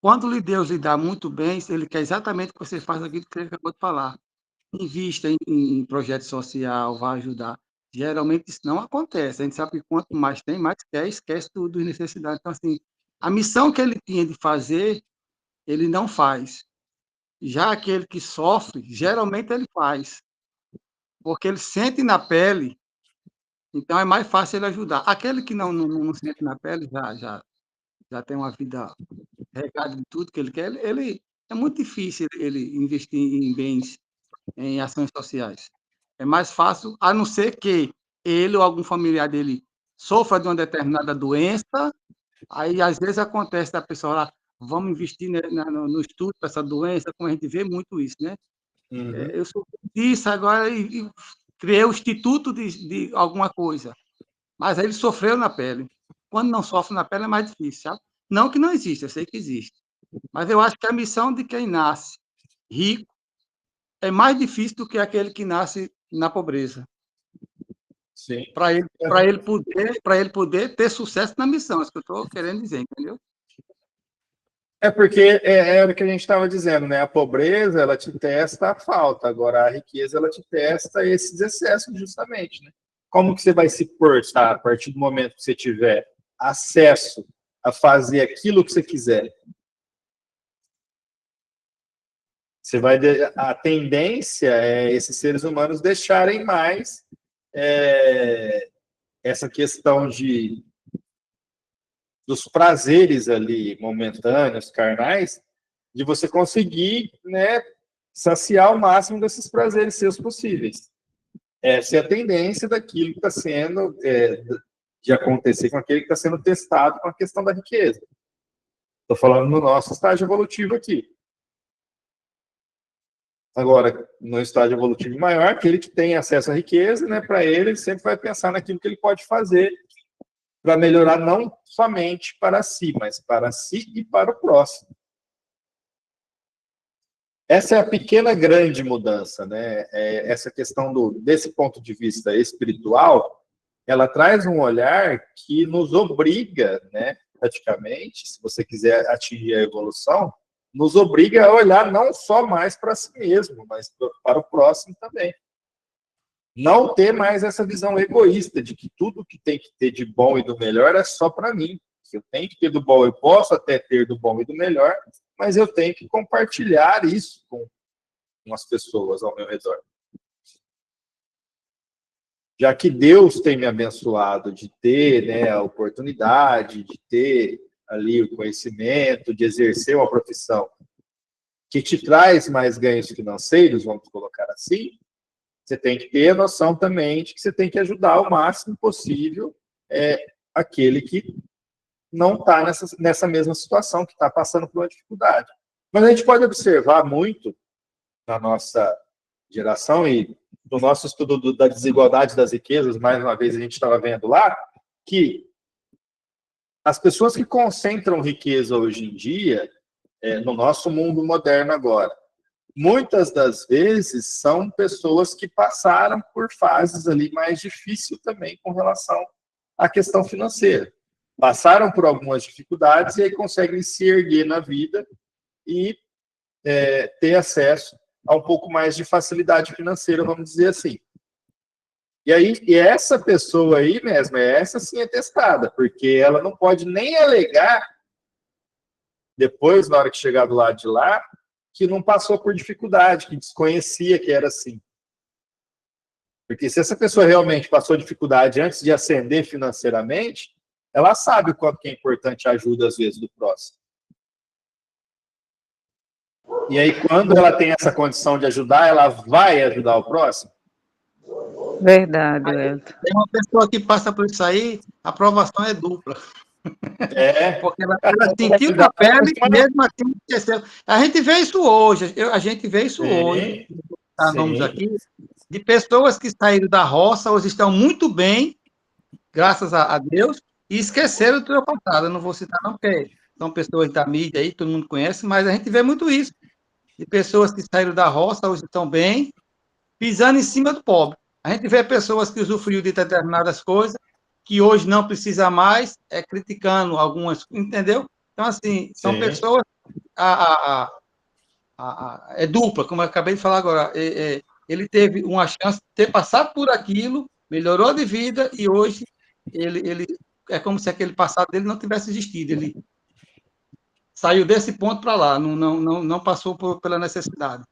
quando Deus lhe dá muito bem, ele quer exatamente que você faça aquilo que ele acabou de falar. Invista em projeto social, vai ajudar. Geralmente isso não acontece. A gente sabe que quanto mais tem, mais quer, esquece tudo de necessidade. Então, assim, a missão que ele tinha de fazer, ele não faz. Já aquele que sofre, geralmente ele faz. Porque ele sente na pele, então é mais fácil ele ajudar. Aquele que não sente na pele, já tem uma vida regada de tudo que ele quer, é muito difícil ele investir em bens, em ações sociais. É mais fácil, a não ser que ele ou algum familiar dele sofra de uma determinada doença, aí às vezes acontece da pessoa lá, vamos investir no estudo para essa doença, como a gente vê muito isso, né? Uhum. Eu sofri disso agora e criei o instituto de alguma coisa, mas aí ele sofreu na pele. Quando não sofre na pele é mais difícil, sabe? Não que não existe, eu sei que existe. Mas eu acho que a missão de quem nasce rico é mais difícil do que aquele que nasce na pobreza. Sim. Para ele poder ter sucesso na missão, é isso que eu estou querendo dizer, entendeu? É porque é o que a gente estava dizendo, né? A pobreza, ela te testa a falta, agora a riqueza, ela te testa esses excessos, justamente, né? Como que você vai se portar a partir do momento que você tiver acesso a fazer aquilo que você quiser? A tendência é esses seres humanos deixarem mais essa questão dos prazeres ali momentâneos, carnais, de você conseguir, né, saciar o máximo desses prazeres seus possíveis. Essa é a tendência daquilo que está sendo, de acontecer com aquele que está sendo testado com a questão da riqueza. Estou falando no nosso estágio evolutivo aqui. Agora, no estágio evolutivo maior, aquele que tem acesso à riqueza, né, para ele sempre vai pensar naquilo que ele pode fazer para melhorar não somente para si, mas para si e para o próximo. Essa é a pequena grande mudança, né? Essa questão desse ponto de vista espiritual, ela traz um olhar que nos obriga, né, praticamente, se você quiser atingir a evolução, nos obriga a olhar não só mais para si mesmo, mas para o próximo também. Não ter mais essa visão egoísta de que tudo que tem que ter de bom e do melhor é só para mim. Se eu tenho que ter do bom, eu posso até ter do bom e do melhor, mas eu tenho que compartilhar isso com as pessoas ao meu redor. Já que Deus tem me abençoado de ter, né, a oportunidade, de ter ali o conhecimento, de exercer uma profissão que te traz mais ganhos financeiros, vamos colocar assim, você tem que ter a noção também de que você tem que ajudar o máximo possível aquele que não está nessa mesma situação, que está passando por uma dificuldade. Mas a gente pode observar muito na nossa geração e no nosso estudo da desigualdade das riquezas, mais uma vez a gente estava vendo lá, que as pessoas que concentram riqueza hoje em dia, no nosso mundo moderno agora, muitas das vezes são pessoas que passaram por fases ali mais difíceis também com relação à questão financeira. Passaram por algumas dificuldades e aí conseguem se erguer na vida e ter acesso a um pouco mais de facilidade financeira, vamos dizer assim. E aí, essa pessoa aí mesmo, essa sim é testada, porque ela não pode nem alegar, depois, na hora que chegar do lado de lá, que não passou por dificuldade, que desconhecia que era assim. Porque se essa pessoa realmente passou dificuldade antes de ascender financeiramente, ela sabe o quanto que é importante a ajuda, às vezes, do próximo. E aí, quando ela tem essa condição de ajudar, ela vai ajudar o próximo? Verdade, Wellington. Tem uma pessoa que passa por isso aí, a aprovação é dupla. Porque ela sentiu na pele e mesmo assim esqueceu. A gente vê isso hoje, tá nomes aqui, de pessoas que saíram da roça, hoje estão muito bem, graças a Deus, e esqueceram do seu passado. Eu não vou citar não, porque são pessoas da mídia aí, todo mundo conhece, mas a gente vê muito isso, de pessoas que saíram da roça, hoje estão bem, pisando em cima do pobre. A gente vê pessoas que usufruíram de determinadas coisas, que hoje não precisa mais, criticando algumas, entendeu? Então, assim, são pessoas, é dupla, como eu acabei de falar agora, ele teve uma chance de ter passado por aquilo, melhorou de vida, e hoje ele é como se aquele passado dele não tivesse existido, ele saiu desse ponto para lá, não passou pela necessidade.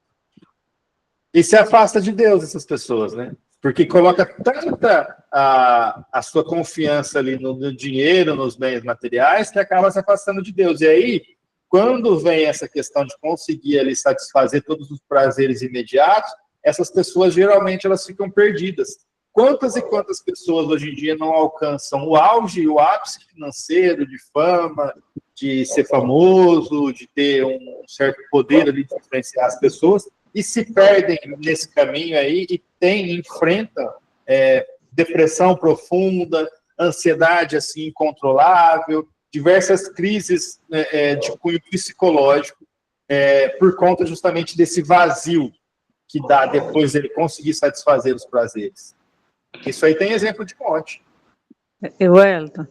E se afasta de Deus, essas pessoas, né? Porque coloca tanta a sua confiança ali no dinheiro, nos bens materiais, que acaba se afastando de Deus. E aí, quando vem essa questão de conseguir ali satisfazer todos os prazeres imediatos, essas pessoas geralmente elas ficam perdidas. Quantas e quantas pessoas hoje em dia não alcançam o auge e o ápice financeiro, de fama, de ser famoso, de ter um certo poder ali de influenciar as pessoas, e se perdem nesse caminho aí e enfrentam depressão profunda, ansiedade assim incontrolável, diversas crises de cunho psicológico, por conta justamente desse vazio que dá depois dele conseguir satisfazer os prazeres. Isso aí tem exemplo de monte. Wellington,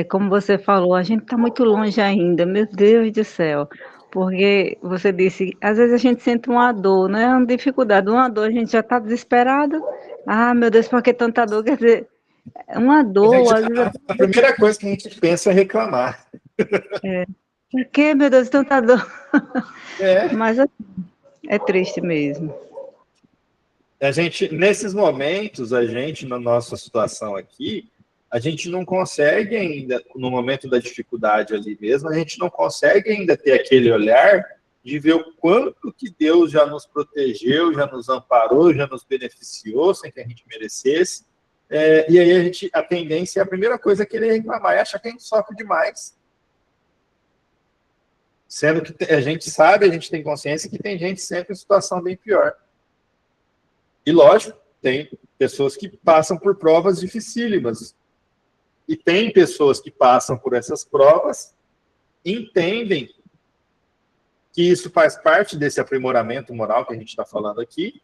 como você falou, a gente está muito longe ainda, meu Deus do céu. Porque você disse, às vezes a gente sente uma dor, né? Uma dificuldade, uma dor, a gente já está desesperado. Ah, meu Deus, por que tanta dor? Quer dizer, uma dor. A primeira coisa que a gente pensa é reclamar. Por que, meu Deus, tanta dor? Mas é triste mesmo. A gente, nesses momentos, na nossa situação aqui, a gente não consegue ainda, no momento da dificuldade ali mesmo, a gente não consegue ainda ter aquele olhar de ver o quanto que Deus já nos protegeu, já nos amparou, já nos beneficiou sem que a gente merecesse. E aí a tendência, a primeira coisa é querer reclamar, é achar que a gente sofre demais. Sendo que a gente sabe, a gente tem consciência que tem gente sempre em situação bem pior. E lógico, tem pessoas que passam por provas dificílimas. E tem pessoas que passam por essas provas, entendem que isso faz parte desse aprimoramento moral que a gente está falando aqui,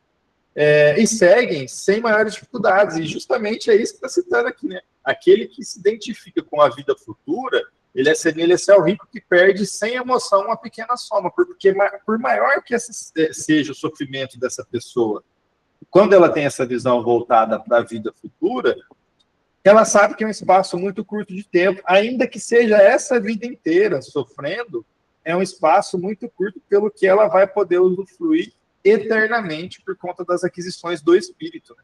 e seguem sem maiores dificuldades. E justamente é isso que está citando aqui, né? Aquele que se identifica com a vida futura, ele assemelha-se ao rico que perde sem emoção uma pequena soma, porque por maior que seja o sofrimento dessa pessoa, quando ela tem essa visão voltada para a vida futura, ela sabe que é um espaço muito curto de tempo, ainda que seja essa vida inteira sofrendo, é um espaço muito curto pelo que ela vai poder usufruir eternamente por conta das aquisições do espírito.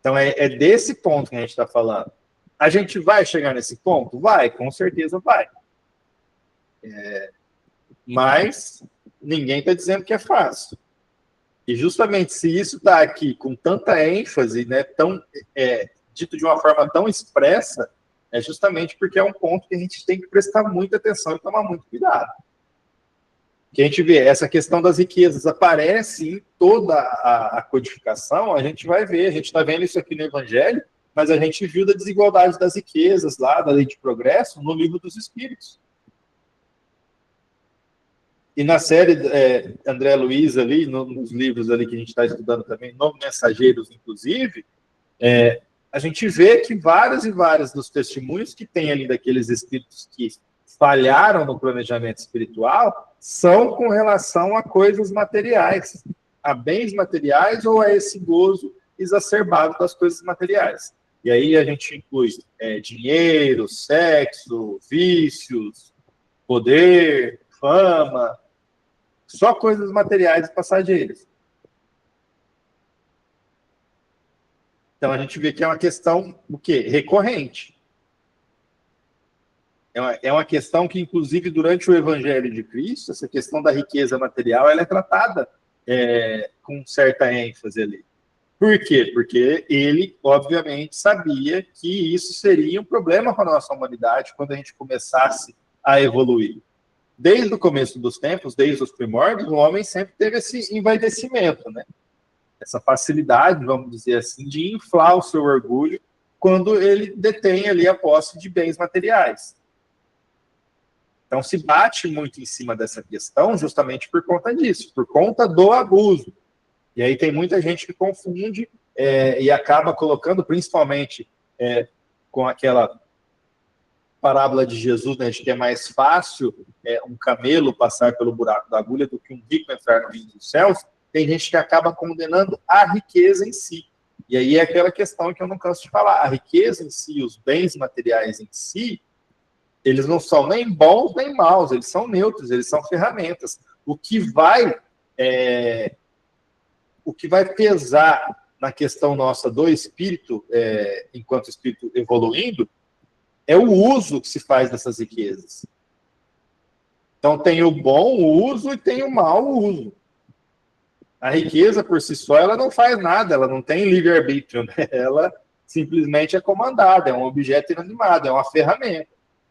Então, é desse ponto que a gente está falando. A gente vai chegar nesse ponto? Vai, com certeza vai. Mas ninguém está dizendo que é fácil. E justamente se isso está aqui com tanta ênfase, né, dito de uma forma tão expressa, é justamente porque é um ponto que a gente tem que prestar muita atenção e tomar muito cuidado. Que a gente vê, essa questão das riquezas aparece em toda a codificação, a gente vai ver, a gente está vendo isso aqui no Evangelho, mas a gente viu da desigualdade das riquezas lá, da lei de progresso, no Livro dos Espíritos. E na série André Luiz ali, nos livros ali que a gente está estudando também, no Mensageiros, inclusive, a gente vê que vários e vários dos testemunhos que tem ali daqueles espíritos que falharam no planejamento espiritual são com relação a coisas materiais, a bens materiais ou a esse gozo exacerbado das coisas materiais. E aí a gente inclui dinheiro, sexo, vícios, poder, fama, só coisas materiais e passageiras. Então a gente vê que é uma questão, o quê? Recorrente. É uma questão que, inclusive, durante o Evangelho de Cristo, essa questão da riqueza material, ela é tratada com certa ênfase ali. Por quê? Porque ele, obviamente, sabia que isso seria um problema para a nossa humanidade quando a gente começasse a evoluir. Desde o começo dos tempos, desde os primórdios, o homem sempre teve esse envaidecimento, né? Essa facilidade, vamos dizer assim, de inflar o seu orgulho quando ele detém ali a posse de bens materiais. Então, se bate muito em cima dessa questão justamente por conta disso, por conta do abuso. E aí tem muita gente que confunde e acaba colocando, principalmente com aquela parábola de Jesus, né, de que é mais fácil um camelo passar pelo buraco da agulha do que um rico entrar no reino dos céus. Tem gente que acaba condenando a riqueza em si. E aí é aquela questão que eu não canso de falar. A riqueza em si, os bens materiais em si, eles não são nem bons nem maus, eles são neutros, eles são ferramentas. O que vai pesar na questão nossa do espírito, enquanto espírito evoluindo, é o uso que se faz dessas riquezas. Então tem o bom uso e tem o mau uso. A riqueza, por si só, ela não faz nada, ela não tem livre-arbítrio, né? Ela simplesmente é comandada, é um objeto inanimado, é uma ferramenta.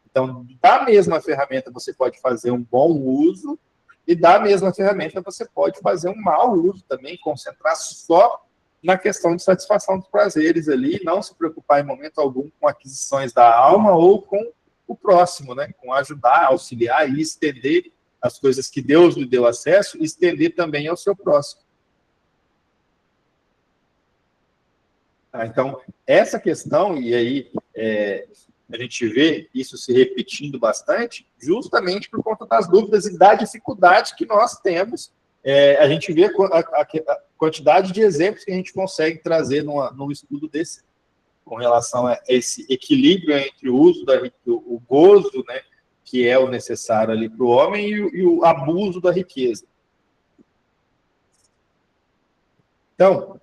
Então, da mesma ferramenta você pode fazer um bom uso e da mesma ferramenta você pode fazer um mau uso também, concentrar só na questão de satisfação dos prazeres ali, não se preocupar em momento algum com aquisições da alma ou com o próximo, né? Com ajudar, auxiliar e estender as coisas que Deus lhe deu acesso, e estender também ao seu próximo. Então, essa questão, e aí a gente vê isso se repetindo bastante, justamente por conta das dúvidas e da dificuldade que nós temos. A gente vê a quantidade de exemplos que a gente consegue trazer num estudo desse, com relação a esse equilíbrio entre o uso, o gozo, né, que é o necessário ali para o homem, e o abuso da riqueza. Então,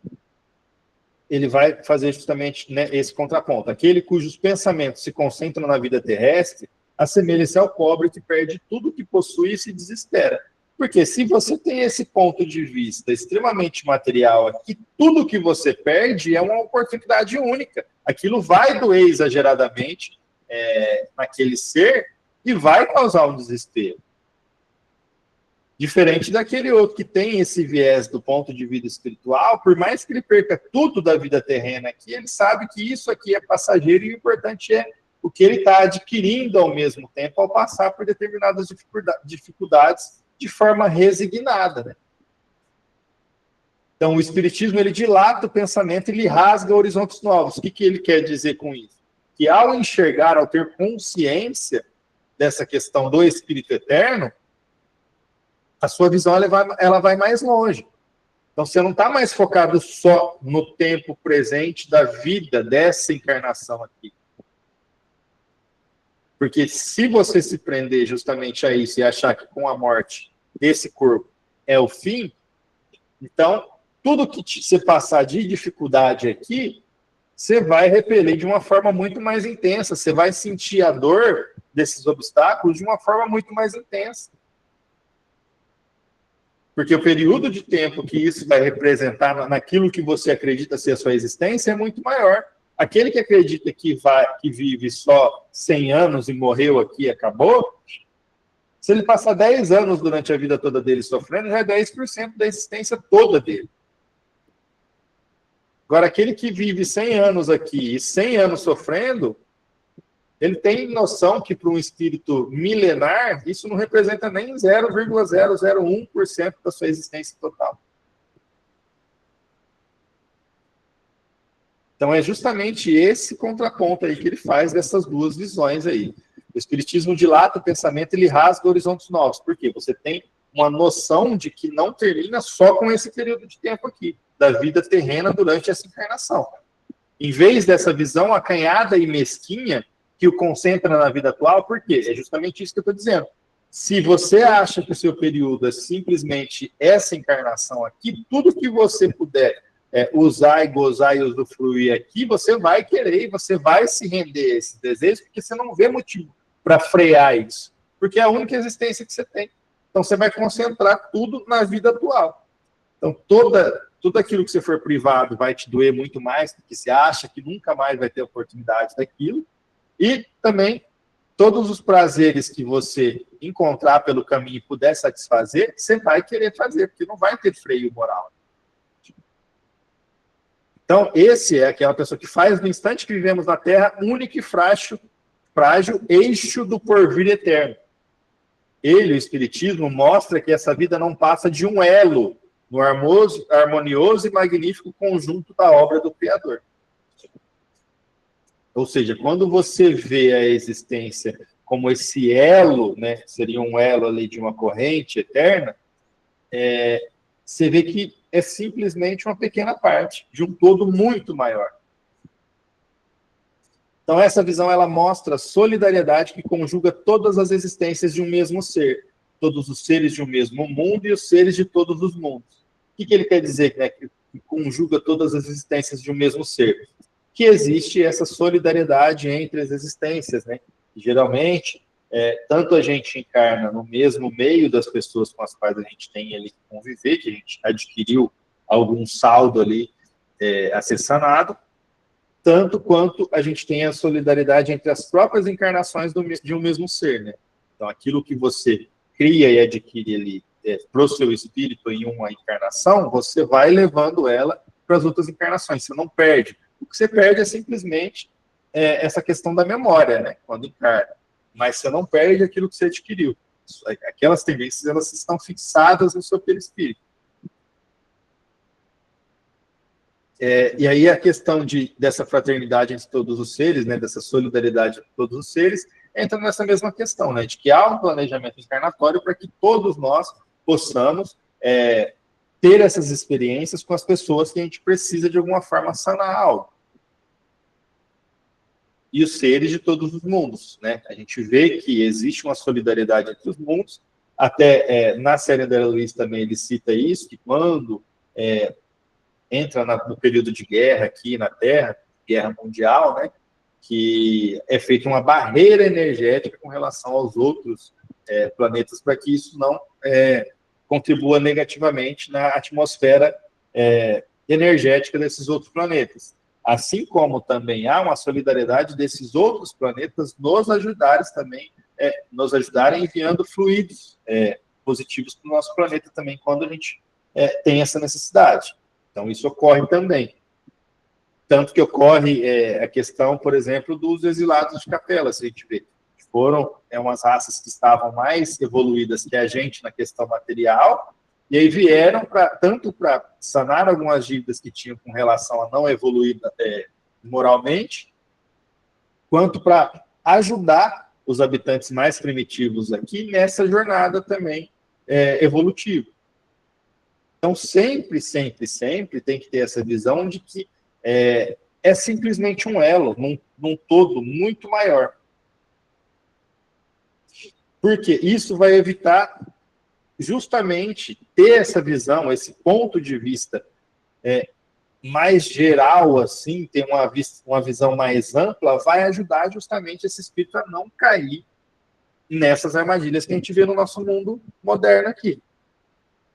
ele vai fazer justamente, né, esse contraponto. Aquele cujos pensamentos se concentram na vida terrestre, assemelha-se ao pobre que perde tudo que possui e se desespera. Porque se você tem esse ponto de vista extremamente material aqui, tudo que você perde é uma oportunidade única. Aquilo vai doer exageradamente naquele ser e vai causar um desespero. Diferente daquele outro que tem esse viés do ponto de vista espiritual, por mais que ele perca tudo da vida terrena aqui, ele sabe que isso aqui é passageiro e o importante é o que ele está adquirindo ao mesmo tempo ao passar por determinadas dificuldades de forma resignada, né? Então, o Espiritismo, ele dilata o pensamento e ele rasga horizontes novos. O que ele quer dizer com isso? Que ao enxergar, ao ter consciência dessa questão do Espírito Eterno, a sua visão ela vai mais longe. Então, você não está mais focado só no tempo presente da vida dessa encarnação aqui. Porque se você se prender justamente a isso e achar que com a morte desse corpo é o fim, então, tudo que você passar de dificuldade aqui, você vai repelir de uma forma muito mais intensa. Você vai sentir a dor desses obstáculos de uma forma muito mais intensa. Porque o período de tempo que isso vai representar naquilo que você acredita ser a sua existência é muito maior. Aquele que acredita que vive só 100 anos e morreu aqui e acabou, se ele passar 10 anos durante a vida toda dele sofrendo, já é 10% da existência toda dele. Agora, aquele que vive 100 anos aqui e 100 anos sofrendo, ele tem noção que para um espírito milenar, isso não representa nem 0,001% da sua existência total. Então, é justamente esse contraponto aí que ele faz dessas duas visões aí. O Espiritismo dilata o pensamento, ele rasga horizontes novos. Por quê? Você tem uma noção de que não termina só com esse período de tempo aqui, da vida terrena durante essa encarnação. Em vez dessa visão acanhada e mesquinha, que o concentra na vida atual, por quê? É justamente isso que eu estou dizendo. Se você acha que o seu período é simplesmente essa encarnação aqui, tudo que você puder usar e gozar e usufruir aqui, você vai querer e você vai se render a esse desejo, porque você não vê motivo para frear isso. Porque é a única existência que você tem. Então, você vai concentrar tudo na vida atual. Então, tudo aquilo que você for privado vai te doer muito mais, porque você acha que nunca mais vai ter oportunidade daquilo. E também, todos os prazeres que você encontrar pelo caminho e puder satisfazer, você vai querer fazer, porque não vai ter freio moral. Então, esse é aquela pessoa que faz, no instante que vivemos na Terra, único e frágil eixo do porvir eterno. Ele, o Espiritismo, mostra que essa vida não passa de um elo no harmonioso e magnífico conjunto da obra do Criador. Ou seja, quando você vê a existência como esse elo, né, seria um elo ali de uma corrente eterna, você vê que é simplesmente uma pequena parte de um todo muito maior. Então, essa visão ela mostra a solidariedade que conjuga todas as existências de um mesmo ser, todos os seres de um mesmo mundo e os seres de todos os mundos. O que ele quer dizer, né, que conjuga todas as existências de um mesmo ser? Que existe essa solidariedade entre as existências, né? Geralmente, tanto a gente encarna no mesmo meio das pessoas com as quais a gente tem ali que conviver, que a gente adquiriu algum saldo ali a ser sanado, tanto quanto a gente tem a solidariedade entre as próprias encarnações de um mesmo ser, né? Então, aquilo que você cria e adquire ali para o seu espírito em uma encarnação, você vai levando ela para as outras encarnações, você não perde. O que você perde é simplesmente essa questão da memória, né? Quando encarna. Mas você não perde aquilo que você adquiriu. Aquelas tendências, elas estão fixadas no seu perispírito. E aí a questão dessa fraternidade entre todos os seres, né, dessa solidariedade entre todos os seres, entra nessa mesma questão, né, de que há um planejamento encarnatório para que todos nós possamos ter essas experiências com as pessoas que a gente precisa de alguma forma sanar algo. E os seres de todos os mundos, né? A gente vê que existe uma solidariedade entre os mundos, até na série André Luiz também ele cita isso, que quando entra no período de guerra aqui na Terra, guerra mundial, né? Que é feita uma barreira energética com relação aos outros planetas para que isso não contribua negativamente na atmosfera energética desses outros planetas. Assim como também há uma solidariedade desses outros planetas nos ajudarem também, nos ajudarem enviando fluidos positivos para o nosso planeta também, quando a gente tem essa necessidade. Então, isso ocorre também. Tanto que ocorre a questão, por exemplo, dos exilados de capela, se a gente vê. Foram umas raças que estavam mais evoluídas que a gente na questão material, e aí vieram tanto para sanar algumas dívidas que tinham com relação a não evoluir moralmente, quanto para ajudar os habitantes mais primitivos aqui nessa jornada também evolutiva. Então, sempre, sempre, sempre tem que ter essa visão de que é simplesmente um elo, num todo muito maior. Porque isso vai evitar justamente ter essa visão, esse ponto de vista mais geral, assim, ter uma visão mais ampla, vai ajudar justamente esse espírito a não cair nessas armadilhas que a gente vê no nosso mundo moderno aqui.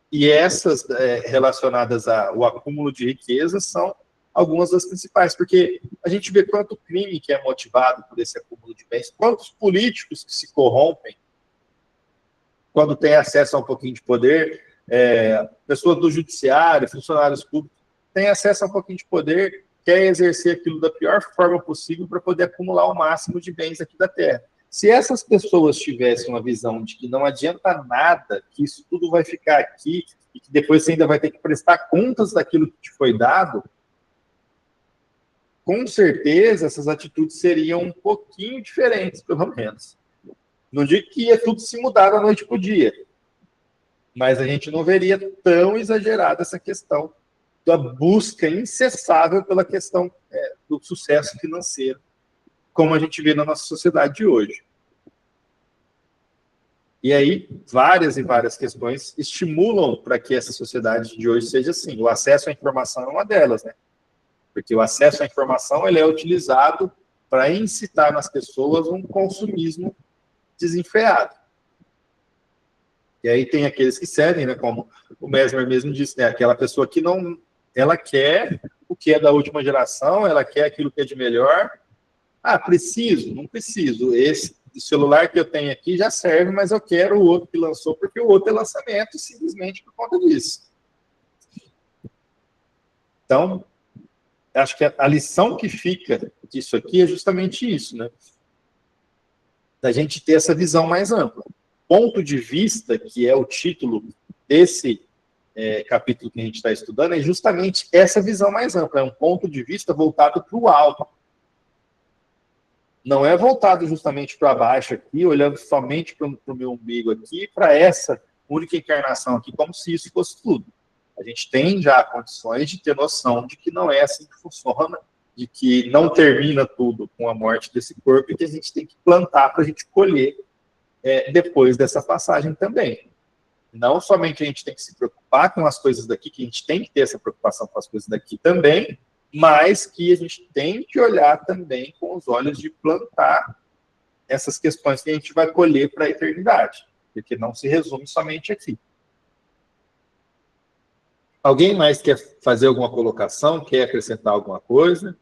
E essas relacionadas ao acúmulo de riqueza são algumas das principais, porque a gente vê quanto crime que é motivado por esse acúmulo de bens, quantos políticos que se corrompem quando tem acesso a um pouquinho de poder, pessoas do judiciário, funcionários públicos, têm acesso a um pouquinho de poder, quer exercer aquilo da pior forma possível para poder acumular o máximo de bens aqui da Terra. Se essas pessoas tivessem uma visão de que não adianta nada, que isso tudo vai ficar aqui, e que depois você ainda vai ter que prestar contas daquilo que te foi dado, com certeza essas atitudes seriam um pouquinho diferentes, pelo menos. Não digo que ia tudo se mudar da noite para o dia, mas a gente não veria tão exagerada essa questão da busca incessável pela questão do sucesso financeiro, como a gente vê na nossa sociedade de hoje. E aí, várias e várias questões estimulam para que essa sociedade de hoje seja assim. O acesso à informação é uma delas, né? Porque o acesso à informação ele é utilizado para incitar nas pessoas um consumismo desenfreado. E aí tem aqueles que cedem, né, como o Mesmer mesmo disse, né, aquela pessoa que não, ela quer o que é da última geração, ela quer aquilo que é de melhor. Ah, preciso? Não preciso. Esse celular que eu tenho aqui já serve, mas eu quero o outro que lançou, porque o outro é lançamento, simplesmente por conta disso. Então, acho que a lição que fica disso aqui é justamente isso, né? Da gente ter essa visão mais ampla. Ponto de vista, que é o título desse capítulo que a gente está estudando, é justamente essa visão mais ampla. É um ponto de vista voltado para o alto. Não é voltado justamente para baixo aqui, olhando somente para o meu umbigo aqui, para essa única encarnação aqui, como se isso fosse tudo. A gente tem já condições de ter noção de que não é assim que funciona, de que não termina tudo com a morte desse corpo e que a gente tem que plantar para a gente colher depois dessa passagem também. Não somente a gente tem que se preocupar com as coisas daqui, que a gente tem que ter essa preocupação com as coisas daqui também, mas que a gente tem que olhar também com os olhos de plantar essas questões que a gente vai colher para a eternidade, porque não se resume somente aqui. Alguém mais quer fazer alguma colocação, quer acrescentar alguma coisa?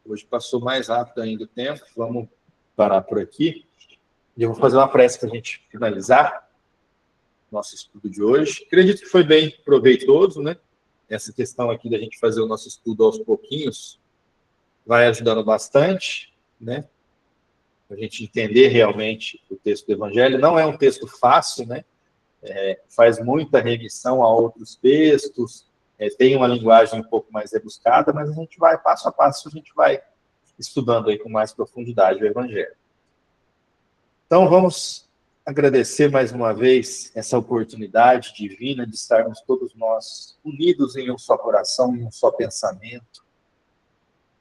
Hoje passou mais rápido ainda o tempo, vamos parar por aqui. E eu vou fazer uma prece para a gente finalizar nosso estudo de hoje. Acredito que foi bem proveitoso, né? Essa questão aqui da gente fazer o nosso estudo aos pouquinhos vai ajudando bastante, né? A gente entender realmente o texto do Evangelho. Não é um texto fácil, né? Faz muita remissão a outros textos, tem uma linguagem um pouco mais rebuscada, mas a gente vai, passo a passo, a gente vai estudando aí com mais profundidade o Evangelho. Então, vamos agradecer mais uma vez essa oportunidade divina de estarmos todos nós unidos em um só coração, em um só pensamento,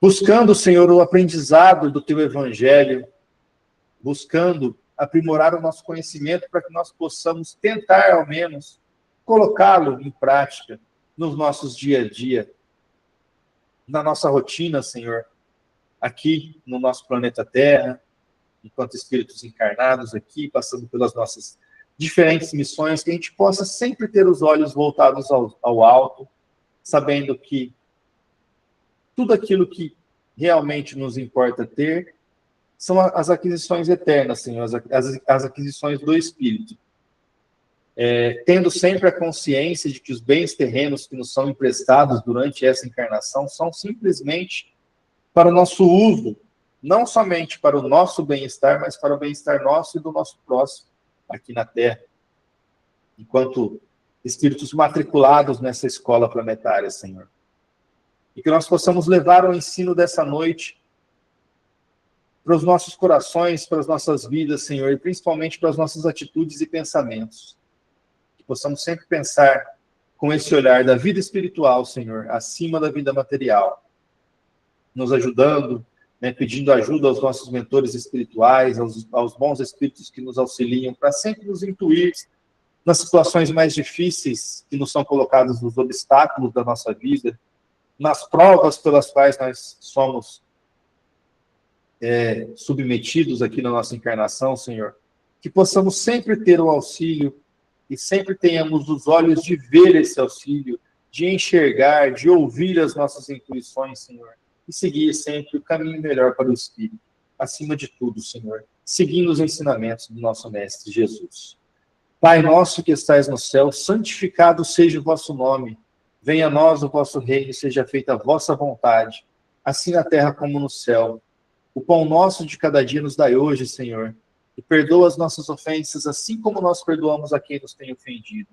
buscando, Senhor, o aprendizado do Teu Evangelho, buscando aprimorar o nosso conhecimento para que nós possamos tentar, ao menos, colocá-lo em prática nos nossos dia a dia, na nossa rotina, Senhor, aqui no nosso planeta Terra, enquanto espíritos encarnados aqui, passando pelas nossas diferentes missões, que a gente possa sempre ter os olhos voltados ao alto, sabendo que tudo aquilo que realmente nos importa ter são as aquisições eternas, Senhor, as aquisições do Espírito. Tendo sempre a consciência de que os bens terrenos que nos são emprestados durante essa encarnação são simplesmente para o nosso uso, não somente para o nosso bem-estar, mas para o bem-estar nosso e do nosso próximo aqui na Terra, enquanto espíritos matriculados nessa escola planetária, Senhor. E que nós possamos levar o ensino dessa noite para os nossos corações, para as nossas vidas, Senhor, e principalmente para as nossas atitudes e pensamentos. Que possamos sempre pensar com esse olhar da vida espiritual, Senhor, acima da vida material, nos ajudando, né, pedindo ajuda aos nossos mentores espirituais, aos bons espíritos que nos auxiliam, para sempre nos intuir nas situações mais difíceis que nos são colocadas, nos obstáculos da nossa vida, nas provas pelas quais nós somos submetidos aqui na nossa encarnação, Senhor, que possamos sempre ter o auxílio e sempre tenhamos os olhos de ver esse auxílio, de enxergar, de ouvir as nossas intuições, Senhor, e seguir sempre o caminho melhor para o Espírito. Acima de tudo, Senhor, seguindo os ensinamentos do nosso Mestre Jesus. Pai nosso que estais no céu, santificado seja o vosso nome. Venha a nós o vosso reino, seja feita a vossa vontade, assim na terra como no céu. O pão nosso de cada dia nos dai hoje, Senhor, e perdoa as nossas ofensas, assim como nós perdoamos a quem nos tem ofendido.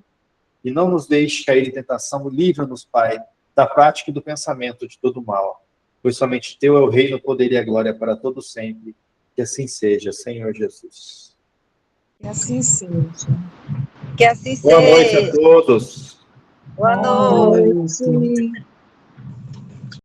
E não nos deixe cair em tentação, livra-nos, Pai, da prática e do pensamento de todo mal. Pois somente teu é o reino, o poder e a glória para todo sempre. Que assim seja, Senhor Jesus. Que assim seja. Que assim Boa noite a seja. todos. Boa Boa noite. noite.